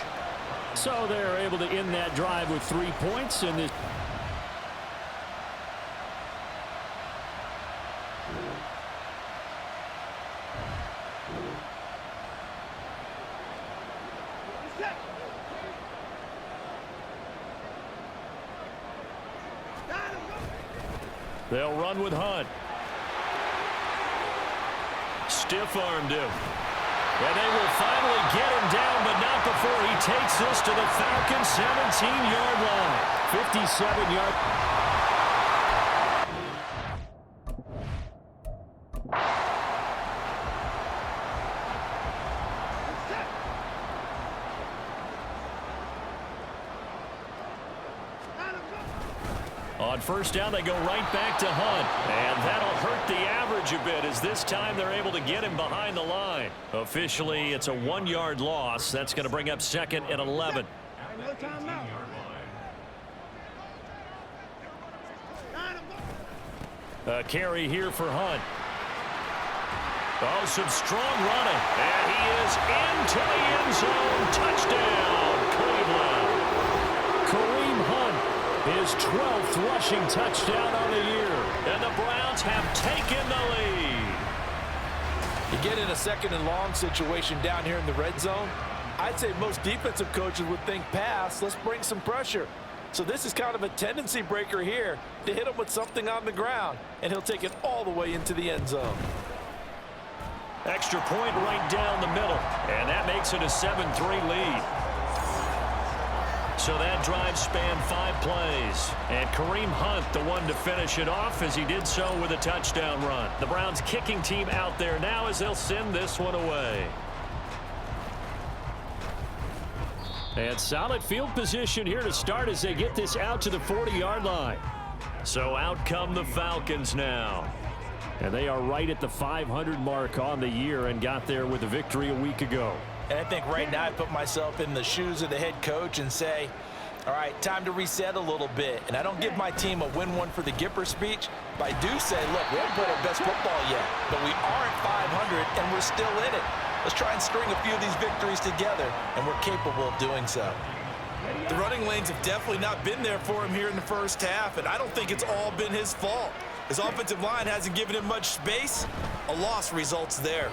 So they're able to end that drive with 3 points in this. They'll run with Hunt. Stiff-armed him. And they will finally get him down, but not before he takes this to the Falcons' 17-yard line. 57-yard. On 1st down, they go right back to Hunt. And that'll hurt the average a bit as this time they're able to get him behind the line. Officially, it's a 1-yard loss. That's going to bring up 2nd and 11. A carry here for Hunt. Oh, some strong running. And he is into the end zone. Touchdown, Cleveland. Kareem Hunt, his 12th rushing touchdown on the year. And the Browns have taken the lead. You get in a 2nd and long situation down here in the red zone, I'd say most defensive coaches would think pass, let's bring some pressure. So this is kind of a tendency breaker here to hit him with something on the ground, and he'll take it all the way into the end zone. Extra point right down the middle, and that makes it a 7-3 lead. So that drive spanned 5 plays, and Kareem Hunt the one to finish it off as he did so with a touchdown run. The Browns kicking team out there now as they'll send this one away. And solid field position here to start as they get this out to the 40-yard line. So out come the Falcons now. And they are right at the 500 mark on the year and got there with a victory a week ago. And I think right now I put myself in the shoes of the head coach and say, all right, time to reset a little bit. And I don't give my team a win one for the Gipper speech, but I do say, look, we haven't played our best football yet, but we are at 500 and we're still in it. Let's try and string a few of these victories together, and we're capable of doing so. The running lanes have definitely not been there for him here in the first half, and I don't think it's all been his fault. His offensive line hasn't given him much space. A loss results there.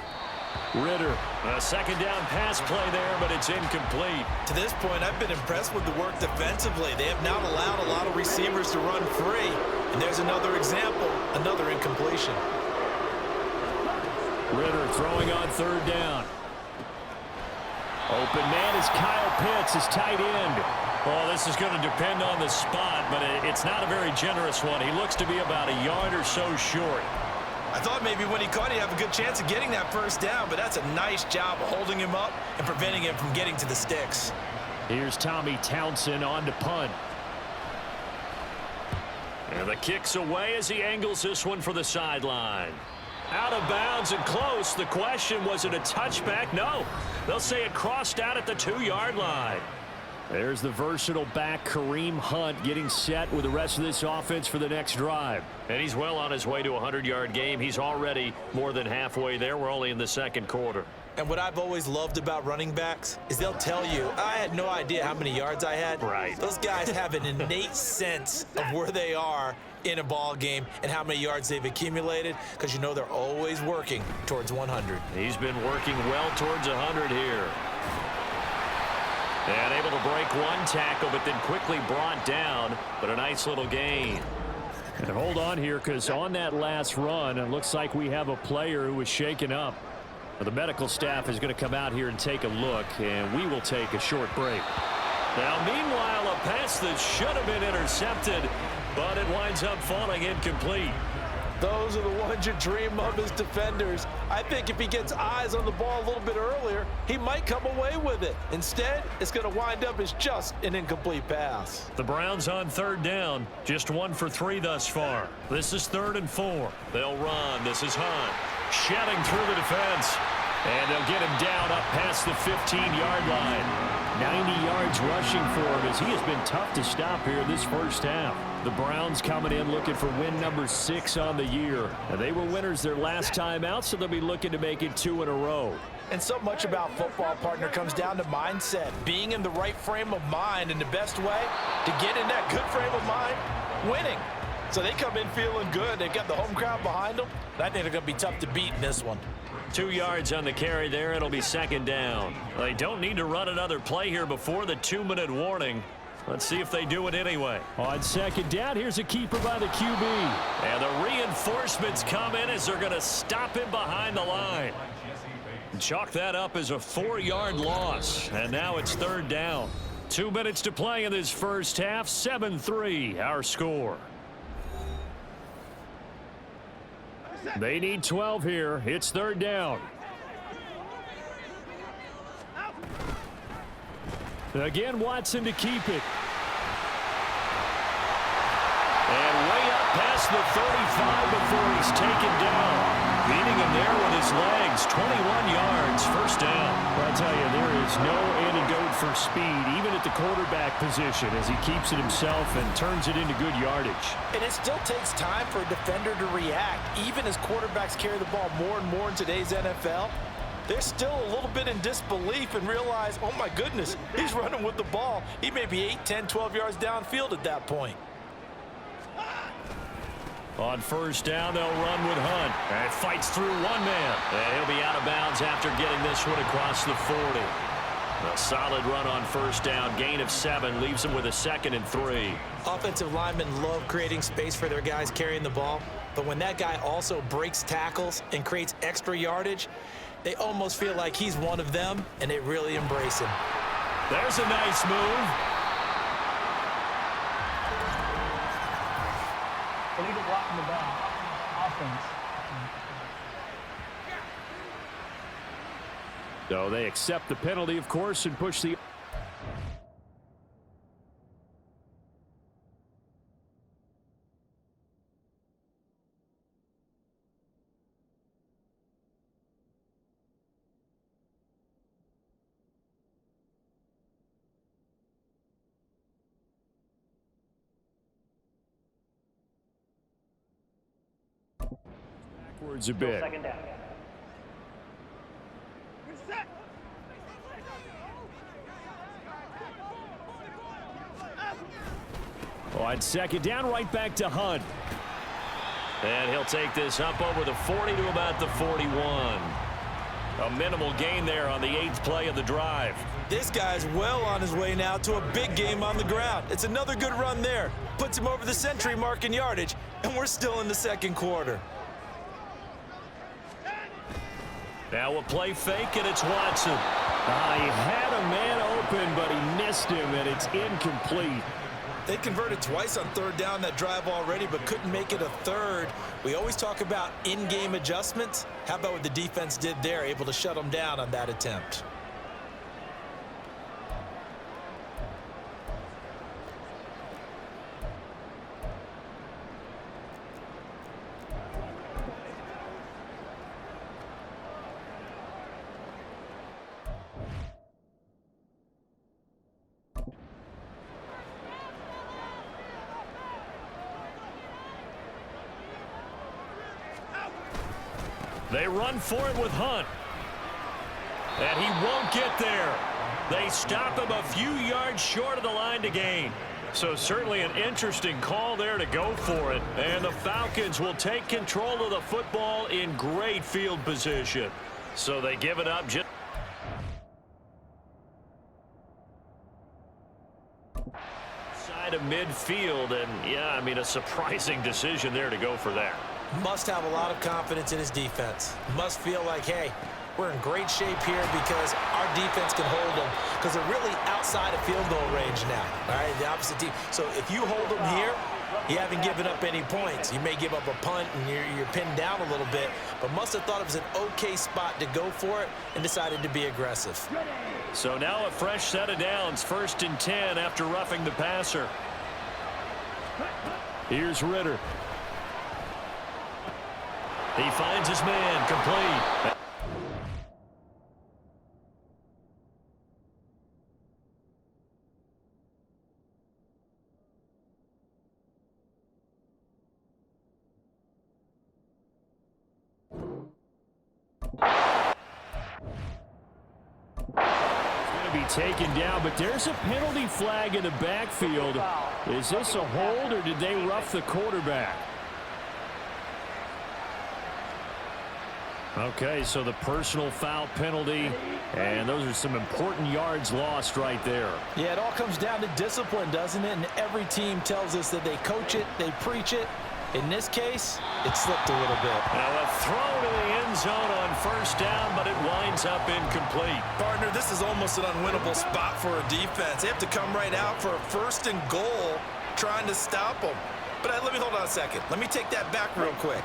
Ritter, a second down pass play there, but it's incomplete. To this point, I've been impressed with the work defensively. They have not allowed a lot of receivers to run free, and there's another example, another incompletion. Ritter throwing on third down. Open man is Kyle Pitts, his tight end. Well, this is going to depend on the spot, but it's not a very generous one. He looks to be about a yard or so short. I thought maybe when he caught, he'd have a good chance of getting that first down, but that's a nice job of holding him up and preventing him from getting to the sticks. Here's Tommy Townsend on to punt. And the kick's away as he angles this one for the sideline. Out of bounds and close. The question, was it a touchback? No. They'll say it crossed out at the 2-yard line. There's the versatile back, Kareem Hunt, getting set with the rest of this offense for the next drive. And he's well on his way to a 100-yard game. He's already more than halfway there. We're only in the second quarter. And what I've always loved about running backs is they'll tell you, I had no idea how many yards I had. Right. Those guys have an innate sense of where they are in a ball game and how many yards they've accumulated, because you know they're always working towards 100. He's been working well towards 100 here. And able to break one tackle, but then quickly brought down. But a nice little gain. And hold on here, because on that last run, it looks like we have a player who was shaken up. The medical staff is going to come out here and take a look, and we will take a short break. Now, meanwhile, a pass that should have been intercepted, but it winds up falling incomplete. Those are the ones you dream of as defenders. I think if he gets eyes on the ball a little bit earlier, he might come away with it. Instead, it's going to wind up as just an incomplete pass. The Browns on third down, just 1 for 3 thus far. This is 3rd and 4. They'll run. This is Hunt. Shedding through the defense. And they'll get him down up past the 15-yard line. 90 yards rushing for him as he has been tough to stop here this first half. The Browns coming in looking for win number 6 on the year. And they were winners their last time out, so they'll be looking to make it 2 in a row. And so much about football, partner, comes down to mindset. Being in the right frame of mind, and the best way to get in that good frame of mind, winning. So they come in feeling good. They've got the home crowd behind them. And I think they're going to be tough to beat in this one. 2 yards on the carry there. It'll be second down. They don't need to run another play here before the 2-minute warning. Let's see if they do it anyway. On second down, here's a keeper by the QB. And the reinforcements come in as they're going to stop him behind the line. Chalk that up as a 4-yard loss. And now it's third down. 2 minutes to play in this first half. 7-3 our score. They need 12 here. It's third down. Again, Watson to keep it. And way up past the 35 before he's taken down. Beating him there with his legs. 21 yards, first down. Well, I tell you, there is no antidote for speed, even at the quarterback position, as he keeps it himself and turns it into good yardage. And it still takes time for a defender to react. Even as quarterbacks carry the ball more and more in today's NFL, they're still a little bit in disbelief and realize, oh my goodness, he's running with the ball. He may be 8, 10, 12 yards downfield at that point. On first down, they'll run with Hunt. And fights through one man. And he'll be out of bounds after getting this one across the 40. A solid run on first down. Gain of 7 leaves them with a 2nd and 3. Offensive linemen love creating space for their guys carrying the ball, but when that guy also breaks tackles and creates extra yardage, they almost feel like he's one of them, and they really embrace him. There's a nice move. Illegal blocking the ball. Offense. So they accept the penalty, of course, and push the... backwards a bit. Second down. On 2nd down, right back to Hunt. And he'll take this up over the 40 to about the 41. A minimal gain there on the 8th play of the drive. This guy's well on his way now to a big game on the ground. It's another good run there. Puts him over the century mark in yardage, and we're still in the 2nd quarter. Now a play fake, and it's Watson. He had a man open, but he missed him, and it's incomplete. They converted twice on 3rd down that drive already, but couldn't make it a 3rd. We always talk about in-game adjustments. How about what the defense did there, able to shut them down on that attempt? They run for it with Hunt. And he won't get there. They stop him a few yards short of the line to gain. So certainly an interesting call there to go for it. And the Falcons will take control of the football in great field position. So they give it up just side of midfield. And, yeah, I mean, a surprising decision there to go for that. Must have a lot of confidence in his defense. Must feel like, hey, we're in great shape here because our defense can hold them, because they're really outside of field goal range now, all right, the opposite team. So if you hold them here, you haven't given up any points. You may give up a punt and you're pinned down a little bit, but must have thought it was an okay spot to go for it and decided to be aggressive. So now a fresh set of downs, 1st and 10 after roughing the passer. Here's Ritter. He finds his man, complete. Be taken down, but there's a penalty flag in the backfield. Is this a hold, or did they rough the quarterback? Okay, so the personal foul penalty, and those are some important yards lost right there. Yeah, it all comes down to discipline, doesn't it? And every team tells us that they coach it, they preach it. In this case, it slipped a little bit. Now a throw to the end zone on 1st down, but it winds up incomplete. Partner, this is almost an unwinnable spot for a defense. They have to come right out for a 1st and goal trying to stop them. But let me hold on a second. Let me take that back real quick.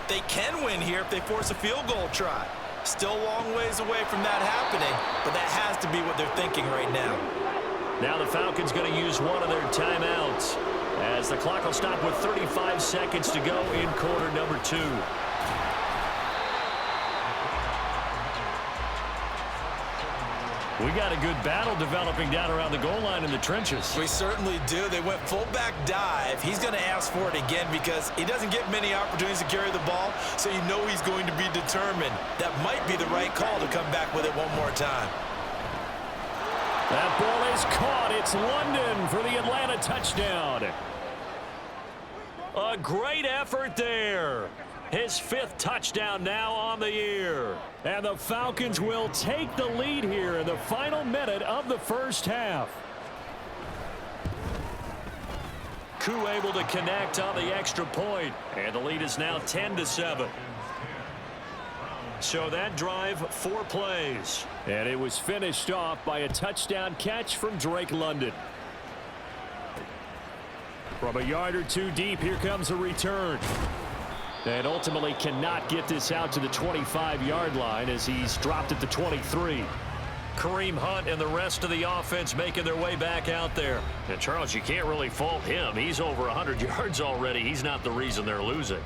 They can win here if they force a field goal try. Still a long ways away from that happening, but that has to be what they're thinking right now. Now the Falcons going to use one of their timeouts as the clock will stop with 35 seconds to go in quarter number 2. We got a good battle developing down around the goal line in the trenches. We certainly do. They went fullback dive. He's going to ask for it again because he doesn't get many opportunities to carry the ball, so you know he's going to be determined. That might be the right call to come back with it one more time. That ball is caught. It's London for the Atlanta touchdown. A great effort there. His 5th touchdown now on the year. And the Falcons will take the lead here in the final minute of the first half. Koo able to connect on the extra point, and the lead is now 10-7. So that drive, 4 plays. And it was finished off by a touchdown catch from Drake London. From a yard or two deep, here comes a return. And ultimately cannot get this out to the 25-yard line as he's dropped at the 23. Kareem Hunt and the rest of the offense making their way back out there. And Charles, you can't really fault him. He's over 100 yards already. He's not the reason they're losing.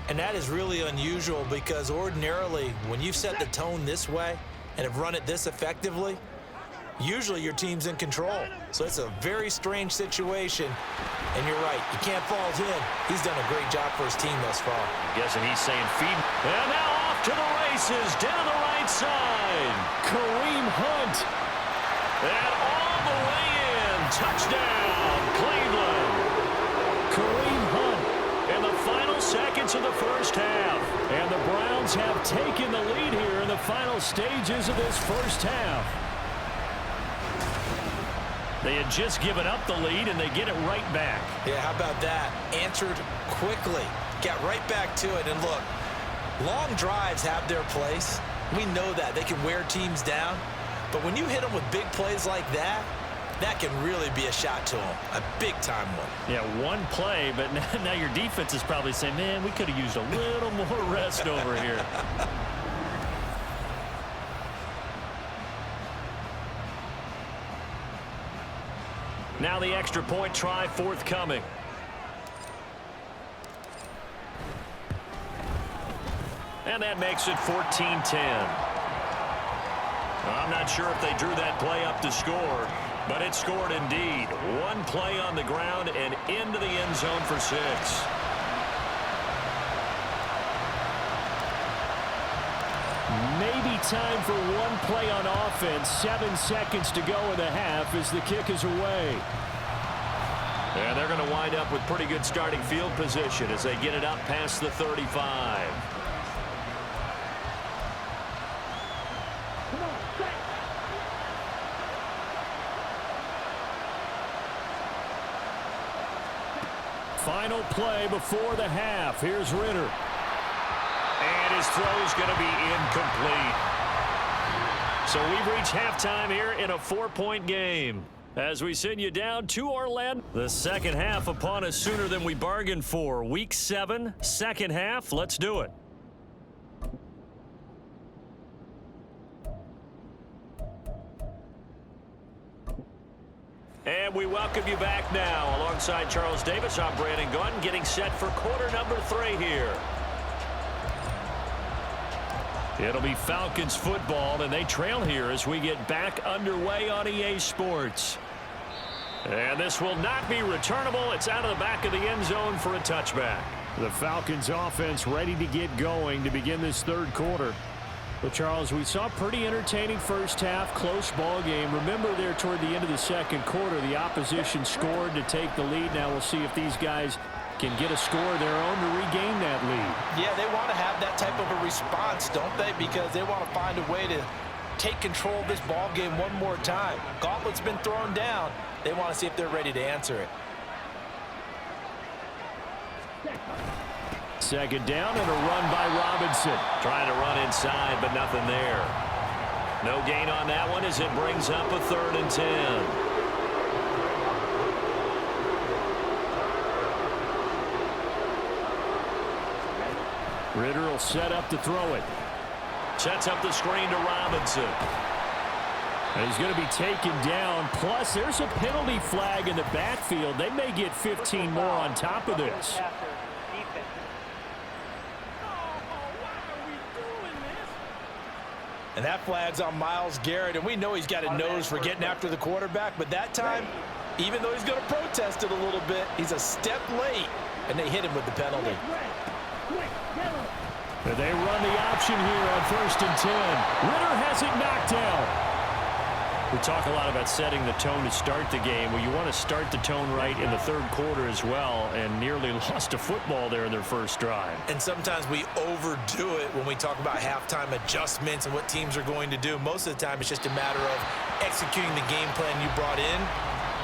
And that is really unusual because ordinarily when you've set the tone this way and have run it this effectively, usually your team's in control. So it's a very strange situation. And you're right, you can't fault him. He's done a great job for his team thus far. I'm guessing he's saying feed. And now off to the races down the right side. Kareem Hunt. And all the way in. Touchdown, Cleveland. Kareem Hunt. In the final seconds of the first half. And the Browns have taken the lead here in the final stages of this first half. They had just given up the lead, and they get it right back. Yeah, how about that? Answered quickly. Got right back to it. And look, long drives have their place. We know that. They can wear teams down. But when you hit them with big plays like that, that can really be a shot to them. A big-time one. Yeah, one play, but now your defense is probably saying, man, we could have used a little more rest over here. Now the extra point try forthcoming. And that makes it 14-10. I'm not sure if they drew that play up to score, but it scored indeed. One play on the ground and into the end zone for 6. Maybe time for one play on offense. 7 seconds to go in the half as the kick is away. And they're going to wind up with pretty good starting field position as they get it up past the 35. Final play before the half. Here's Ritter. And his throw is going to be incomplete. So we've reached halftime here in a 4-point game. As we send you down to Orlando. The second half upon us sooner than we bargained for. Week 7, second half. Let's do it. And we welcome you back now. Alongside Charles Davis, I'm Brandon Gunn, getting set for quarter number 3 here. It'll be Falcons football, and they trail here as we get back underway on EA Sports. And this will not be returnable. It's out of the back of the end zone for a touchback. The Falcons offense ready to get going to begin this third quarter. Well, Charles, we saw a pretty entertaining first half, close ball game. Remember there toward the end of the second quarter, the opposition scored to take the lead. Now we'll see if these guys can get a score of their own to regain that lead. Yeah, they want to have that type of a response, don't they? Because they want to find a way to take control of this ball game one more time. Gauntlet's been thrown down. They want to see if they're ready to answer it. Second down and a run by Robinson. Trying to run inside, but nothing there. No gain on that one as it brings up a 3rd and 10. Ritter will set up to throw it. Sets up the screen to Robinson. And he's going to be taken down. Plus, there's a penalty flag in the backfield. They may get 15 more on top of this. And that flag's on Myles Garrett, and we know he's got a nose for getting after the quarterback, but that time, even though he's going to protest it a little bit, he's a step late, and they hit him with the penalty. And they run the option here on 1st and 10. Ritter has it knocked down. We talk a lot about setting the tone to start the game. Well, you want to start the tone right in the third quarter as well, and nearly lost a football there in their first drive. And sometimes we overdo it when we talk about halftime adjustments and what teams are going to do. Most of the time, it's just a matter of executing the game plan you brought in.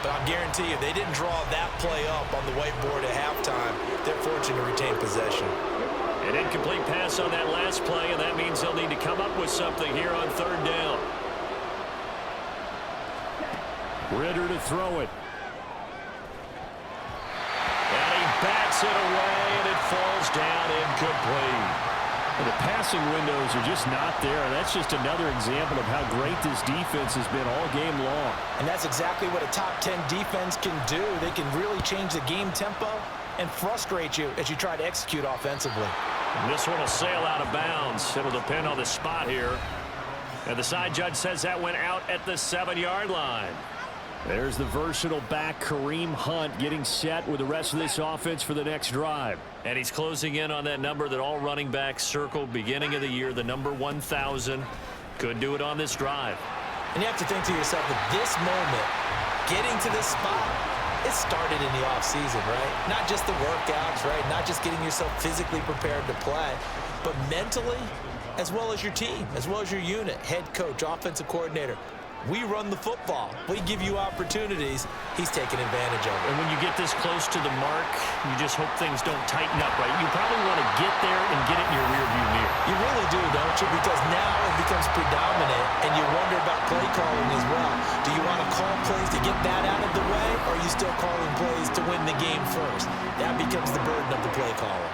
But I'll guarantee you, they didn't draw that play up on the whiteboard at halftime. They're fortunate to retain possession. An incomplete pass on that last play, and that means they'll need to come up with something here on third down. Ritter to throw it. And he backs it away, and it falls down incomplete. Well, the passing windows are just not there, and that's just another example of how great this defense has been all game long. And that's exactly what a top 10 defense can do. They can really change the game tempo and frustrate you as you try to execute offensively. And this one will sail out of bounds. It'll depend on the spot here. And the side judge says that went out at the 7-yard line. There's the versatile back, Kareem Hunt, getting set with the rest of this offense for the next drive. And he's closing in on that number that all running backs circled beginning of the year, the number 1,000. Could do it on this drive. And you have to think to yourself, at this moment, getting to this spot, it started in the offseason, right? Not just the workouts, right? Not just getting yourself physically prepared to play, but mentally, as well as your team, as well as your unit, head coach, offensive coordinator. We run the football. We give you opportunities. He's taking advantage of it. And when you get this close to the mark, you just hope things don't tighten up, right? You probably want to get there and get it in your rearview mirror. You really do, don't you? Because now it becomes predominant, and you wonder about play calling as well. Do you want to call plays to get that out of the way, or are you still calling plays to win the game first? That becomes the burden of the play caller.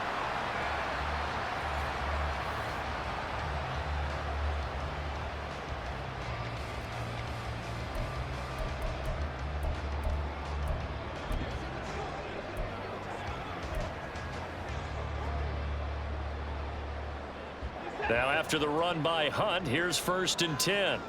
Now after the run by Hunt, here's 1st and 10.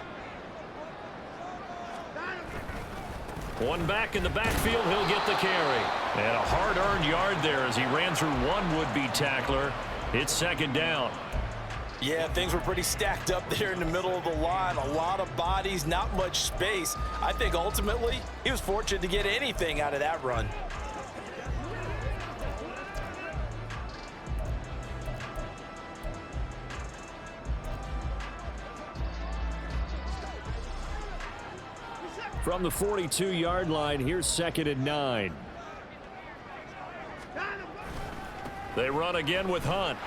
One back in the backfield, he'll get the carry. And a hard-earned yard there as he ran through one would-be tackler. It's 2nd down. Yeah, things were pretty stacked up there in the middle of the line. A lot of bodies, not much space. I think ultimately he was fortunate to get anything out of that run. From the 42-yard line, here's 2nd and 9. They run again with Hunt.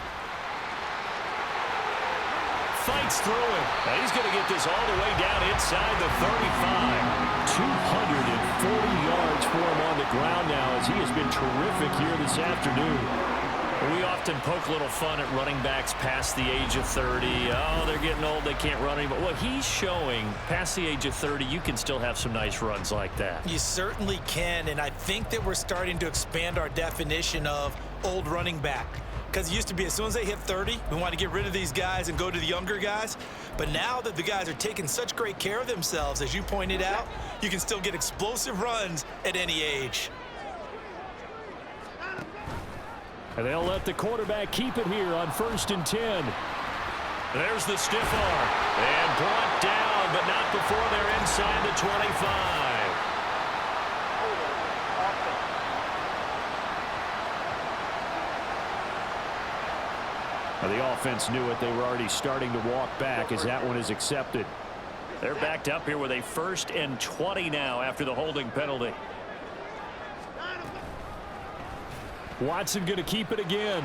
Fights through it. Now he's going to get this all the way down inside the 35. 240 yards for him on the ground now as he has been terrific here this afternoon. We often poke a little fun at running backs past the age of 30. Oh, they're getting old, they can't run anymore. Well, he's showing past the age of 30, you can still have some nice runs like that. You certainly can, and I think that we're starting to expand our definition of old running back. Because it used to be as soon as they hit 30, we want to get rid of these guys and go to the younger guys. But now that the guys are taking such great care of themselves, as you pointed out, you can still get explosive runs at any age. And they'll let the quarterback keep it here on 1st and 10. There's the stiff arm. And brought down, but not before they're inside the 25. Now the offense knew it. They were already starting to walk back as that one is accepted. They're backed up here with a 1st and 20 now after the holding penalty. Watson going to keep it again.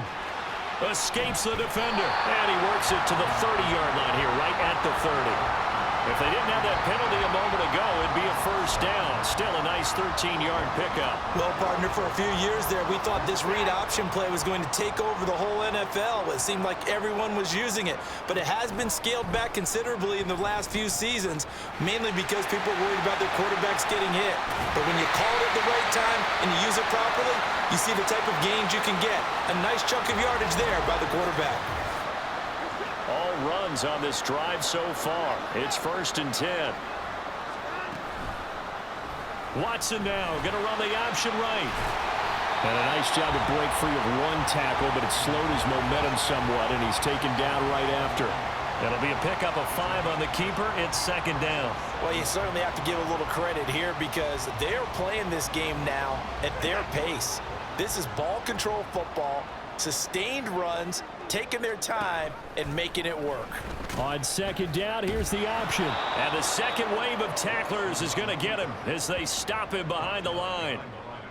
Escapes the defender. And he works it to the 30-yard line here, right at the 30. If they didn't have that penalty a moment ago, it'd be a 1st down. Still a nice 13-yard pickup. Well, partner, for a few years there, we thought this read option play was going to take over the whole NFL. It seemed like everyone was using it. But it has been scaled back considerably in the last few seasons, mainly because people are worried about their quarterbacks getting hit. But when you call it at the right time and you use it properly, you see the type of gains you can get. A nice chunk of yardage there by the quarterback. All runs on this drive so far. It's 1st and 10. Watson now going to run the option right. And a nice job to break free of one tackle, but it slowed his momentum somewhat, and he's taken down right after. It'll be a pickup of 5 on the keeper. It's second down. Well, you certainly have to give a little credit here because they're playing this game now at their pace. This is ball control football, sustained runs, taking their time, and making it work. On second down, here's the option. And the second wave of tacklers is going to get him as they stop him behind the line.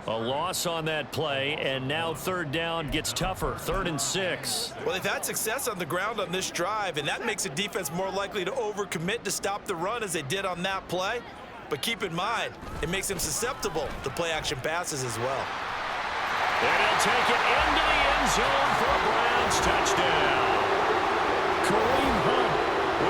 A loss on that play, and now third down gets tougher. 3rd and 6. Well, they've had success on the ground on this drive, and that makes the defense more likely to overcommit to stop the run as they did on that play. But keep in mind, it makes them susceptible to play-action passes as well. And he'll take it into the end zone for a Browns touchdown. Kareem Hunt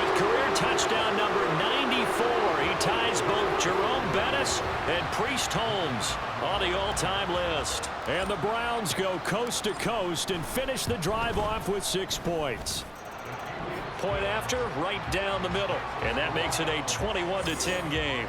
with career touchdown number 94. He ties both Jerome Bettis and Priest Holmes on the all-time list. And the Browns go coast to coast and finish the drive off with 6 points. Point after, right down the middle. And that makes it a 21-10 game.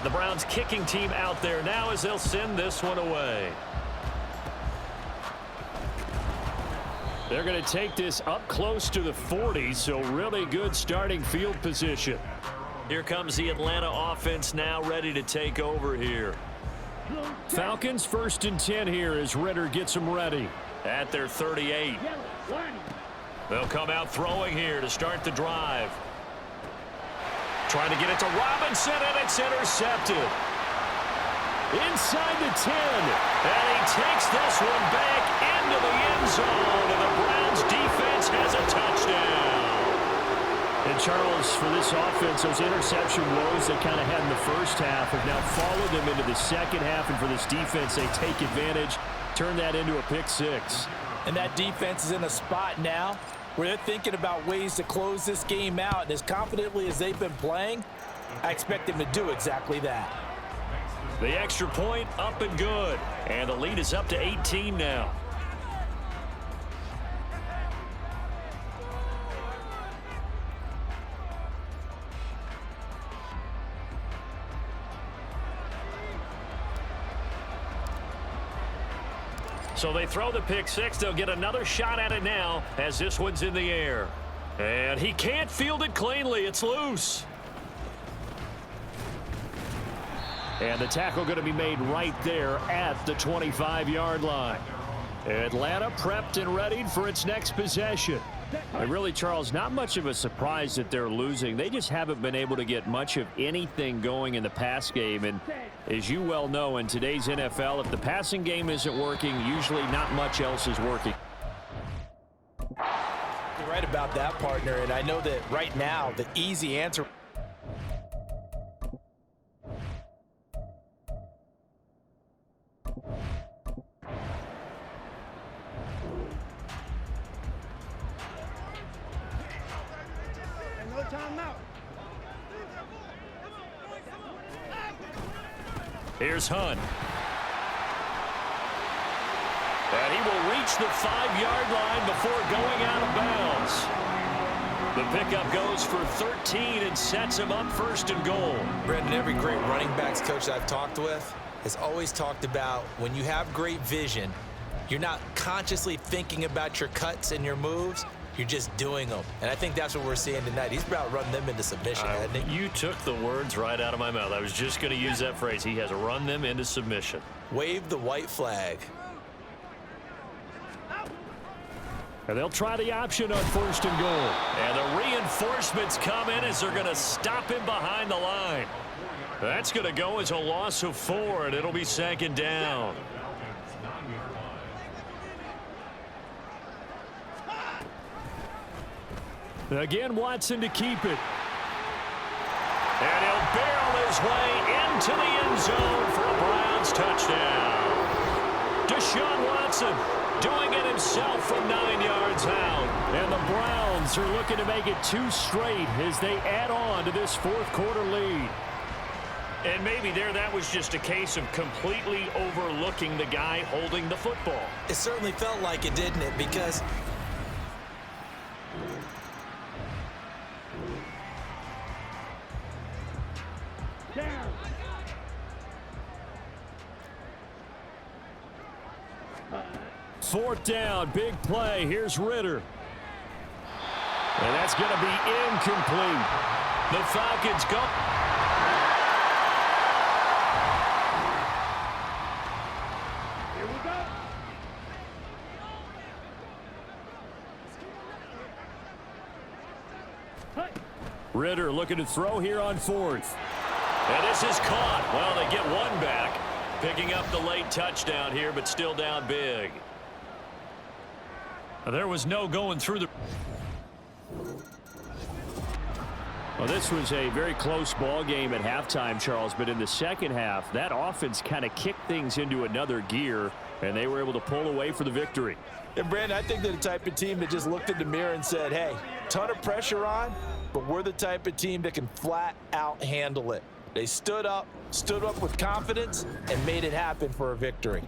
The Browns kicking team out there now as they'll send this one away. They're going to take this up close to the 40, so really good starting field position. Here comes the Atlanta offense now ready to take over here. Falcons 1st and 10 here as Ritter gets them ready. At their 38. They'll come out throwing here to start the drive. Trying to get it to Robinson, and it's intercepted. Inside the 10. And he takes this one back into the end zone, and the Browns defense has a touchdown. And Charles, for this offense, those interception woes they kind of had in the first half have now followed them into the second half, and for this defense, they take advantage, turn that into a pick 6. And that defense is in a spot now where they're thinking about ways to close this game out. And as confidently as they've been playing, I expect them to do exactly that. The extra point up and good. And the lead is up to 18 now. So they throw the pick 6. They'll get another shot at it now as this one's in the air. And he can't field it cleanly. It's loose. And the tackle going to be made right there at the 25-yard line. Atlanta prepped and readied for its next possession. And really, Charles, not much of a surprise that they're losing. They just haven't been able to get much of anything going in the pass game. And as you well know, in today's NFL, if the passing game isn't working, usually not much else is working. You're right about that, partner. And I know that right now, the easy answer. Here's Hunt. And he will reach the 5-yard line before going out of bounds. The pickup goes for 13 and sets him up 1st and goal. Brendan, every great running backs coach I've talked with has always talked about when you have great vision, you're not consciously thinking about your cuts and your moves. You're just doing them. And I think that's what we're seeing tonight. He's about to run them into submission, hasn't he? You took the words right out of my mouth. I was just going to use that phrase. He has run them into submission. Wave the white flag. And they'll try the option on 1st and goal. And the reinforcements come in as they're going to stop him behind the line. That's going to go as a loss of 4, and it'll be 2nd down. Again, Watson to keep it. And he'll barrel his way into the end zone for a Browns touchdown. Deshaun Watson doing it himself from 9 yards out. And the Browns are looking to make it 2 straight as they add on to this 4th quarter lead. And maybe that was just a case of completely overlooking the guy holding the football. It certainly felt like it, didn't it? Because Fourth down, big play. Here's Ritter. And that's going to be incomplete. The Falcons go. Here we go. Ritter looking to throw here on fourth. And this is caught. Well, they get one back. Picking up the late touchdown here, but still down big. There was no going through the... Well, this was a very close ball game at halftime, Charles, but in the second half, that offense kind of kicked things into another gear, and they were able to pull away for the victory. And Brandon, I think they're the type of team that just looked in the mirror and said, hey, ton of pressure on, but we're the type of team that can flat out handle it. They stood up with confidence, and made it happen for a victory.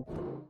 you